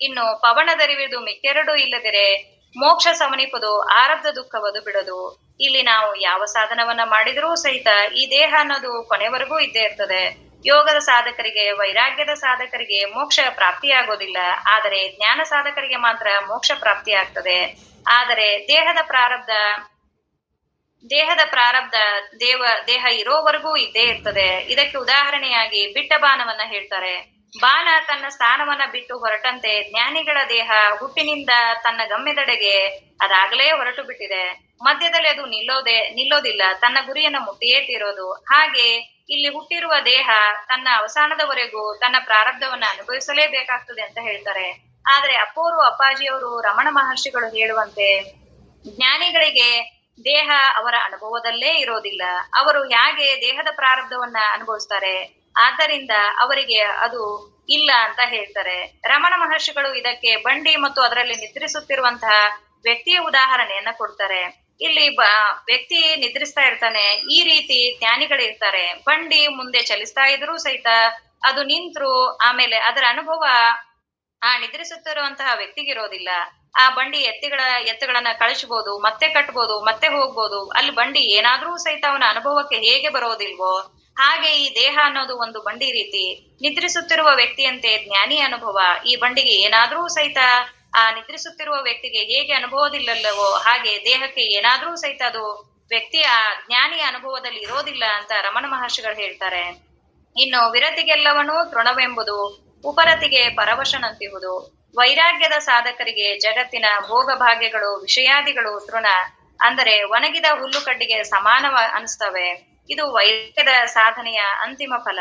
ಇನ್ನು ಪವನದರಿವಿದು ಮಿಕ್ಕೆರಡು ಇಲ್ಲದಿರೆ ಮೋಕ್ಷ ಸಮನಿಪದು, ಆರಬ್ಧ ದುಃಖವದು ಬಿಡದು. ಇಲ್ಲಿ ನಾವು ಯಾವ ಸಾಧನವನ್ನ ಮಾಡಿದ್ರೂ ಸಹಿತ ಈ ದೇಹ ಅನ್ನೋದು ಕೊನೆವರೆಗೂ ಇದ್ದೇ ಇರ್ತದೆ. ಯೋಗದ ಸಾಧಕರಿಗೆ ವೈರಾಗ್ಯದ ಸಾಧಕರಿಗೆ ಮೋಕ್ಷ ಪ್ರಾಪ್ತಿಯಾಗೋದಿಲ್ಲ, ಆದರೆ ಜ್ಞಾನ ಸಾಧಕರಿಗೆ ಮಾತ್ರ ಮೋಕ್ಷ ಪ್ರಾಪ್ತಿ ಆಗ್ತದೆ. ಆದರೆ ದೇಹದ ಪ್ರಾರಬ್ಧ ದೇಹ ಇರೋವರೆಗೂ ಇದ್ದೇ ಇರ್ತದೆ. ಇದಕ್ಕೆ ಉದಾಹರಣೆಯಾಗಿ ಬಿಟ್ಟ ಬಾಣವನ್ನ ಹೇಳ್ತಾರೆ. ಬಾಣ ತನ್ನ ಸ್ಥಾನವನ್ನ ಬಿಟ್ಟು ಹೊರಟಂತೆ ಜ್ಞಾನಿಗಳ ದೇಹ ಹುಟ್ಟಿನಿಂದ ತನ್ನ ಗಮ್ಯದೆಡೆಗೆ ಅದಾಗಲೇ ಹೊರಟು ಬಿಟ್ಟಿದೆ. ಮಧ್ಯದಲ್ಲಿ ಅದು ನಿಲ್ಲೋದಿಲ್ಲ, ತನ್ನ ಗುರಿಯನ್ನ ಮುಟ್ಟಿಯೇ ತೀರೋದು. ಹಾಗೆ ಇಲ್ಲಿ ಹುಟ್ಟಿರುವ ದೇಹ ತನ್ನ ಅವಸಾನದವರೆಗೂ ತನ್ನ ಪ್ರಾರಬ್ಧವನ್ನ ಅನುಭವಿಸಲೇಬೇಕಾಗ್ತದೆ ಅಂತ ಹೇಳ್ತಾರೆ. ಆದ್ರೆ ಅಪ್ಪಾಜಿಯವರು ರಮಣ ಮಹರ್ಷಿಗಳು ಹೇಳುವಂತೆ ಜ್ಞಾನಿಗಳಿಗೆ ದೇಹ ಅವರ ಅನುಭವದಲ್ಲೇ ಇರೋದಿಲ್ಲ. ಅವರು ಹೇಗೆ ದೇಹದ ಪ್ರಾರಬ್ಧವನ್ನ ಅನುಭವಿಸ್ತಾರೆ, ಆದ್ದರಿಂದ ಅವರಿಗೆ ಅದು ಇಲ್ಲ ಅಂತ ಹೇಳ್ತಾರೆ. ರಮಣ ಮಹರ್ಷಿಗಳು ಇದಕ್ಕೆ ಬಂಡಿ ಮತ್ತು ಅದರಲ್ಲಿ ನಿದ್ರಿಸುತ್ತಿರುವಂತಹ ವ್ಯಕ್ತಿಯ ಉದಾಹರಣೆಯನ್ನ ಕೊಡ್ತಾರೆ. ಇಲ್ಲಿ ವ್ಯಕ್ತಿ ನಿದ್ರಿಸ್ತಾ ಇರ್ತಾನೆ, ಈ ರೀತಿ ಜ್ಞಾನಿಗಳಿರ್ತಾರೆ. ಬಂಡಿ ಮುಂದೆ ಚಲಿಸ್ತಾ ಇದ್ರೂ ಸಹಿತ ಅದು ನಿಂತ್ರು ಆಮೇಲೆ ಅದರ ಅನುಭವ ಆ ನಿದ್ರಿಸುತ್ತಿರುವಂತಹ ವ್ಯಕ್ತಿಗಿರೋದಿಲ್ಲ. ಆ ಬಂಡಿ ಎತ್ತುಗಳನ್ನ ಕಳಿಸ್ಬೋದು, ಮತ್ತೆ ಕಟ್ಬೋದು, ಮತ್ತೆ ಹೋಗ್ಬೋದು. ಅಲ್ಲಿ ಬಂಡಿ ಏನಾದ್ರೂ ಸಹಿತ ಅವನ ಅನುಭವಕ್ಕೆ ಹೇಗೆ ಬರೋದಿಲ್ವೋ ಹಾಗೆ ಈ ದೇಹ ಅನ್ನೋದು ಒಂದು ಬಂಡಿ ರೀತಿ. ನಿದ್ರಿಸುತ್ತಿರುವ ವ್ಯಕ್ತಿಯಂತೆ ಜ್ಞಾನಿ ಅನುಭವ ಈ ಬಂಡಿಗೆ ಏನಾದ್ರೂ ಸಹಿತ ಆ ನಿದ್ರಿಸುತ್ತಿರುವ ವ್ಯಕ್ತಿಗೆ ಹೇಗೆ ಅನುಭವದಿಲ್ಲವೋ ಹಾಗೆ ದೇಹಕ್ಕೆ ಏನಾದ್ರೂ ಸಹಿತ ಅದು ವ್ಯಕ್ತಿಯ ಜ್ಞಾನಿಯ ಅನುಭವದಲ್ಲಿ ಇರೋದಿಲ್ಲ ಅಂತ ರಮಣ ಮಹರ್ಷಿಗಳು ಹೇಳ್ತಾರೆ. ಇನ್ನು ವಿರತಿಗೆಲ್ಲವನು ತೃಣವೆಂಬುದು, ಉಪರತಿಗೆ ಪರವಶನಂತಿಹುದು. ವೈರಾಗ್ಯದ ಸಾಧಕರಿಗೆ ಜಗತ್ತಿನ ಭೋಗ ಭಾಗ್ಯಗಳು ವಿಷಯಾದಿಗಳು ತೃಣ, ಅಂದರೆ ಒಣಗಿದ ಹುಲ್ಲು ಕಡ್ಡಿಗೆ ಸಮಾನವ ಅನಿಸ್ತವೆ. ಇದು ವೈರಾಗ್ಯದ ಸಾಧನೆಯ ಅಂತಿಮ ಫಲ.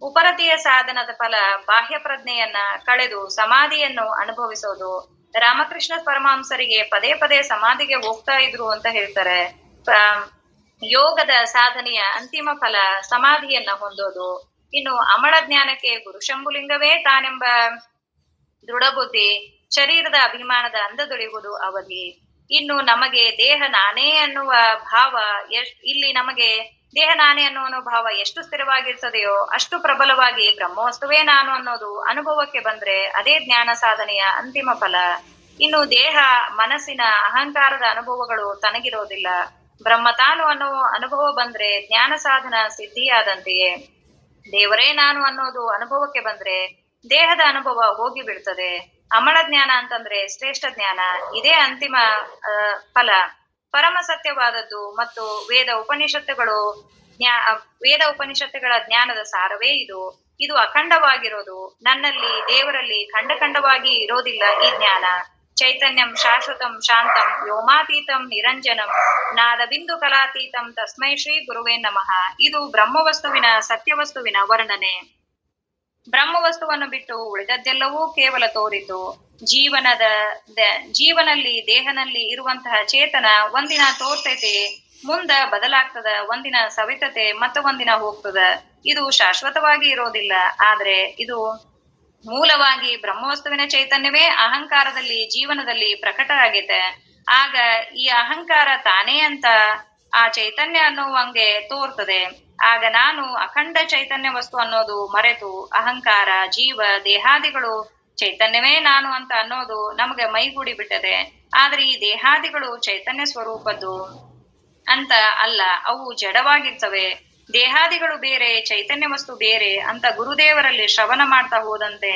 ಉಪರತಿಯ ಸಾಧನದ ಫಲ ಬಾಹ್ಯ ಪ್ರಜ್ಞೆಯನ್ನ ಕಳೆದು ಸಮಾಧಿಯನ್ನು ಅನುಭವಿಸೋದು. ರಾಮಕೃಷ್ಣ ಪರಮಹಂಸರಿಗೆ ಪದೇ ಪದೇ ಸಮಾಧಿಗೆ ಹೋಗ್ತಾ ಇದ್ರು ಅಂತ ಹೇಳ್ತಾರೆ. ಯೋಗದ ಸಾಧನೆಯ ಅಂತಿಮ ಫಲ ಸಮಾಧಿಯನ್ನ ಹೊಂದೋದು. ಇನ್ನು ಅಮಳ ಜ್ಞಾನಕ್ಕೆ ಗುರುಶಂಭುಲಿಂಗವೇ ತಾನೆಂಬ ದೃಢಬುದ್ಧಿ, ಶರೀರದ ಅಭಿಮಾನದ ಅಂದದೊಳಿಯುವುದು ಅವಧಿ. ಇನ್ನು ನಮಗೆ ದೇಹ ನಾನೇ ಅನ್ನುವ ಭಾವ ಇಲ್ಲಿ ನಮಗೆ ದೇಹ ನಾನೇ ಅನ್ನೋ ಅನುಭವ ಎಷ್ಟು ಸ್ಥಿರವಾಗಿರ್ತದೆಯೋ ಅಷ್ಟು ಪ್ರಬಲವಾಗಿ ಬ್ರಹ್ಮವಸ್ತುವೇ ನಾನು ಅನ್ನೋದು ಅನುಭವಕ್ಕೆ ಬಂದ್ರೆ ಅದೇ ಜ್ಞಾನ ಸಾಧನೆಯ ಅಂತಿಮ ಫಲ. ಇನ್ನು ದೇಹ ಮನಸ್ಸಿನ ಅಹಂಕಾರದ ಅನುಭವಗಳು ತನಗಿರೋದಿಲ್ಲ. ಬ್ರಹ್ಮ ತಾನು ಅನ್ನೋ ಅನುಭವ ಬಂದ್ರೆ ಜ್ಞಾನ ಸಾಧನ ಸಿದ್ಧಿಯಾದಂತೆಯೇ. ದೇವರೇ ನಾನು ಅನ್ನೋದು ಅನುಭವಕ್ಕೆ ಬಂದ್ರೆ ದೇಹದ ಅನುಭವ ಹೋಗಿ ಬಿಡ್ತದೆ. ಅಮಳ ಜ್ಞಾನ ಅಂತಂದ್ರೆ ಶ್ರೇಷ್ಠ ಜ್ಞಾನ. ಇದೇ ಅಂತಿಮ ಫಲ, ಪರಮ ಸತ್ಯವಾದದ್ದು. ಮತ್ತು ವೇದ ಉಪನಿಷತ್ತುಗಳ ಜ್ಞಾನದ ಸಾರವೇ ಇದು. ಇದು ಅಖಂಡವಾಗಿರೋದು. ನನ್ನಲ್ಲಿ ದೇವರಲ್ಲಿ ಖಂಡಖಂಡವಾಗಿ ಇರೋದಿಲ್ಲ ಈ ಜ್ಞಾನ. ಚೈತನ್ಯಂ ಶಾಶ್ವತಂ ಶಾಂತಂ ವ್ಯೋಮಾತೀತಂ ನಿರಂಜನಂ ನಾದ ಬಿಂದು ಕಲಾತೀತಂ ತಸ್ಮೈ ಶ್ರೀ ಗುರುವೇ ನಮಃ. ಇದು ಬ್ರಹ್ಮವಸ್ತುವಿನ ಸತ್ಯವಸ್ತುವಿನ ವರ್ಣನೆ. ಬ್ರಹ್ಮವಸ್ತುವನ್ನು ಬಿಟ್ಟು ಉಳಿದದ್ದೆಲ್ಲವೂ ಕೇವಲ ತೋರಿತು. ಜೀವನಲ್ಲಿ ದೇಹನಲ್ಲಿ ಇರುವಂತಹ ಚೇತನ ಒಂದಿನ ತೋರ್ತೈತೆ, ಮುಂದ ಬದಲಾಗ್ತದ, ಒಂದಿನ ಸವಿತತೆ, ಮತ್ತ ಒಂದಿನ ಹೋಗ್ತದ. ಇದು ಶಾಶ್ವತವಾಗಿ ಇರೋದಿಲ್ಲ. ಆದ್ರೆ ಇದು ಮೂಲವಾಗಿ ಬ್ರಹ್ಮವಸ್ತುವಿನ ಚೈತನ್ಯವೇ ಅಹಂಕಾರದಲ್ಲಿ ಜೀವನದಲ್ಲಿ ಪ್ರಕಟ ಆಗೈತೆ. ಆಗ ಈ ಅಹಂಕಾರ ತಾನೇ ಅಂತ ಆ ಚೈತನ್ಯ ಅನ್ನುವಂಗೆ ತೋರ್ತದೆ. ಆಗ ನಾನು ಅಖಂಡ ಚೈತನ್ಯ ವಸ್ತು ಅನ್ನೋದು ಮರೆತು ಅಹಂಕಾರ ಜೀವ ದೇಹಾದಿಗಳು ಚೈತನ್ಯವೇ ನಾನು ಅಂತ ಅನ್ನೋದು ನಮಗೆ ಮೈಗೂಡಿ ಬಿಟ್ಟದೆ. ಆದ್ರೆ ಈ ದೇಹಾದಿಗಳು ಚೈತನ್ಯ ಸ್ವರೂಪದ್ದು ಅಂತ ಅಲ್ಲ, ಅವು ಜಡವಾಗಿರ್ತವೆ. ದೇಹಾದಿಗಳು ಬೇರೆ ಚೈತನ್ಯ ವಸ್ತು ಬೇರೆ ಅಂತ ಗುರುದೇವರಲ್ಲಿ ಶ್ರವಣ ಮಾಡ್ತಾ ಹೋದಂತೆ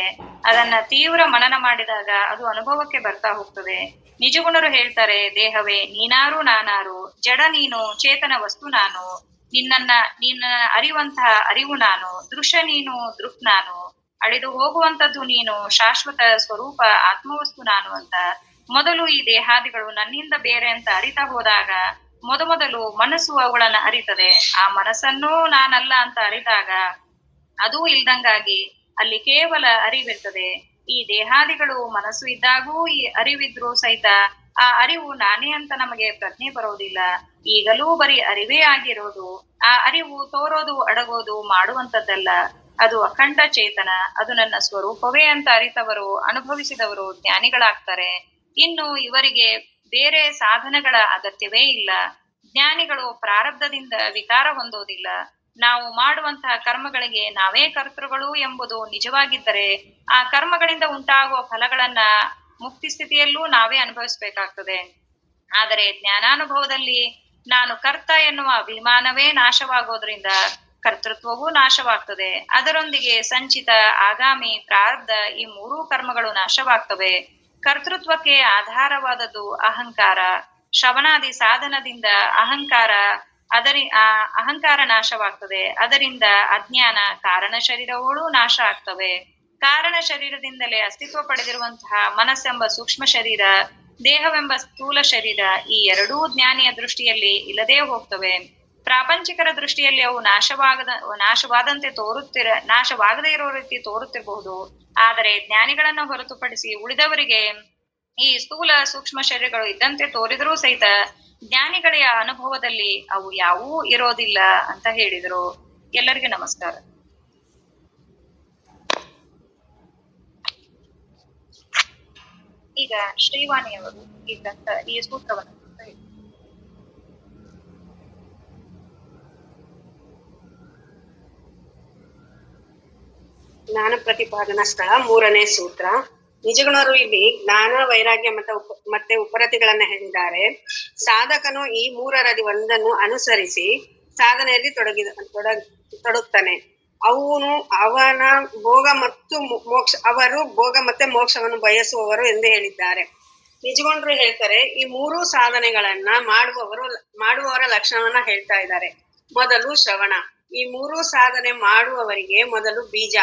ಅದನ್ನ ತೀವ್ರ ಮನನ ಮಾಡಿದಾಗ ಅದು ಅನುಭವಕ್ಕೆ ಬರ್ತಾ ಹೋಗ್ತದೆ. ನಿಜಗುಣರು ಹೇಳ್ತಾರೆ, ದೇಹವೇ ನೀನಾರು ನಾನಾರು, ಜಡ ನೀನು, ಚೇತನ ವಸ್ತು ನಾನು, ನಿನ್ನ ಅರಿವಂತಹ ಅರಿವು ನಾನು, ದೃಶ್ಯ ನೀನು, ದೃಕ್ ನಾನು, ಅಳಿದು ಹೋಗುವಂತದ್ದು ನೀನು, ಶಾಶ್ವತ ಸ್ವರೂಪ ಆತ್ಮವಸ್ತು ನಾನು ಅಂತ. ಮೊದಲು ಈ ದೇಹಾದಿಗಳು ನನ್ನಿಂದ ಬೇರೆ ಅಂತ ಅರಿತಾ ಹೋದಾಗ ಮೊದಲು ಮನಸ್ಸು ಅವುಗಳನ್ನ ಅರಿತದೆ. ಆ ಮನಸ್ಸನ್ನೂ ನಾನಲ್ಲ ಅಂತ ಅರಿತಾಗ ಅದೂ ಇಲ್ದಂಗಾಗಿ ಅಲ್ಲಿ ಕೇವಲ ಅರಿವಿರ್ತದೆ. ಈ ದೇಹಾದಿಗಳು ಮನಸ್ಸು ಇದ್ದಾಗೂ ಈ ಅರಿವಿದ್ರು ಸಹಿತ ಆ ಅರಿವು ನಾನೇ ಅಂತ ನಮಗೆ ಪ್ರಜ್ಞೆ ಬರೋದಿಲ್ಲ. ಈಗಲೂ ಬರೀ ಅರಿವೇ ಆಗಿರೋದು. ಆ ಅರಿವು ತೋರೋದು ಅಡಗೋದು ಮಾಡುವಂತದ್ದಲ್ಲ. ಅದು ಅಖಂಡ ಚೇತನ. ಅದು ನನ್ನ ಸ್ವರೂಪವೇ ಅಂತ ಅರಿತವರು ಅನುಭವಿಸಿದವರು ಜ್ಞಾನಿಗಳಾಗ್ತಾರೆ. ಇನ್ನು ಇವರಿಗೆ ಬೇರೆ ಸಾಧನಗಳ ಅಗತ್ಯವೇ ಇಲ್ಲ. ಜ್ಞಾನಿಗಳು ಪ್ರಾರಬ್ಧದಿಂದ ವಿಕಾರ ಹೊಂದೋದಿಲ್ಲ. ನಾವು ಮಾಡುವಂತಹ ಕರ್ಮಗಳಿಗೆ ನಾವೇ ಕರ್ತೃಗಳು ಎಂಬುದು ನಿಜವಾಗಿದ್ದರೆ ಆ ಕರ್ಮಗಳಿಂದ ಉಂಟಾಗುವ ಫಲಗಳನ್ನ ಮುಕ್ತಿ ಸ್ಥಿತಿಯಲ್ಲೂ ನಾವೇ ಅನುಭವಿಸ್ಬೇಕಾಗ್ತದೆ. ಆದರೆ ಜ್ಞಾನಾನುಭವದಲ್ಲಿ ನಾನು ಕರ್ತ ಎನ್ನುವ ಅಭಿಮಾನವೇ ನಾಶವಾಗೋದ್ರಿಂದ ಕರ್ತೃತ್ವವೂ ನಾಶವಾಗ್ತದೆ. ಅದರೊಂದಿಗೆ ಸಂಚಿತ, ಆಗಾಮಿ, ಪ್ರಾರಬ್ಧ ಈ ಮೂರೂ ಕರ್ಮಗಳು ನಾಶವಾಗ್ತವೆ. ಕರ್ತೃತ್ವಕ್ಕೆ ಆಧಾರವಾದದ್ದು ಅಹಂಕಾರ. ಶ್ರವಣಾದಿ ಸಾಧನದಿಂದ ಅಹಂಕಾರ ನಾಶವಾಗ್ತದೆ. ಅದರಿಂದ ಅಜ್ಞಾನ, ಕಾರಣ ಶರೀರಗಳು ನಾಶ ಆಗ್ತವೆ. ಕಾರಣ ಶರೀರದಿಂದಲೇ ಅಸ್ತಿತ್ವ ಪಡೆದಿರುವಂತಹ ಮನಸ್ಸೆಂಬ ಸೂಕ್ಷ್ಮ ಶರೀರ, ದೇಹವೆಂಬ ಸ್ಥೂಲ ಶರೀರ ಈ ಎರಡೂ ಜ್ಞಾನಿಯ ದೃಷ್ಟಿಯಲ್ಲಿ ಇಲ್ಲದೆ ಹೋಗ್ತವೆ. ಪ್ರಾಪಂಚಿಕರ ದೃಷ್ಟಿಯಲ್ಲಿ ಅವು ನಾಶವಾಗದೇ ಇರೋ ರೀತಿ ತೋರುತ್ತಿರಬಹುದು. ಆದರೆ ಜ್ಞಾನಿಗಳನ್ನ ಹೊರತುಪಡಿಸಿ ಉಳಿದವರಿಗೆ ಈ ಸ್ಥೂಲ ಸೂಕ್ಷ್ಮ ಶರೀರಗಳು ಇದ್ದಂತೆ ತೋರಿದರೂ ಸಹಿತ ಜ್ಞಾನಿಗಳ ಅನುಭವದಲ್ಲಿ ಅವು ಯಾವೂ ಇರೋದಿಲ್ಲ ಅಂತ ಹೇಳಿದರು. ಎಲ್ಲರಿಗೂ ನಮಸ್ಕಾರ. ಈಗ ಶ್ರೀವಾಣಿಯವರು ಈ ಸೂತ್ರವನ್ನು ಜ್ಞಾನ ಪ್ರತಿಪಾದನಾ ಸ್ಥಳ 3ನೇ ಸೂತ್ರ. ನಿಜಗುಣರು ಇಲ್ಲಿ ಜ್ಞಾನ, ವೈರಾಗ್ಯ ಮತ್ತೆ ಉಪರತಿಗಳನ್ನ ಹೇಳಿದ್ದಾರೆ. ಸಾಧಕನು ಈ 3ರಲ್ಲಿ ಒಂದನ್ನು ಅನುಸರಿಸಿ ಸಾಧನೆಯಲ್ಲಿ ತೊಡಗುತ್ತಾನೆ. ಅವನ ಭೋಗ ಮತ್ತು ಮೋಕ್ಷ ಅವರು ಭೋಗ ಮತ್ತೆ ಮೋಕ್ಷವನ್ನು ಬಯಸುವವರು ಎಂದು ಹೇಳಿದ್ದಾರೆ. ನಿಜಗುಣರು ಹೇಳ್ತಾರೆ, ಈ 3 ಸಾಧನೆಗಳನ್ನ ಮಾಡುವವರ ಲಕ್ಷಣವನ್ನ ಹೇಳ್ತಾ ಇದ್ದಾರೆ. ಮೊದಲು ಶ್ರವಣ. ಈ 3 ಸಾಧನೆ ಮಾಡುವವರಿಗೆ ಮೊದಲು ಬೀಜ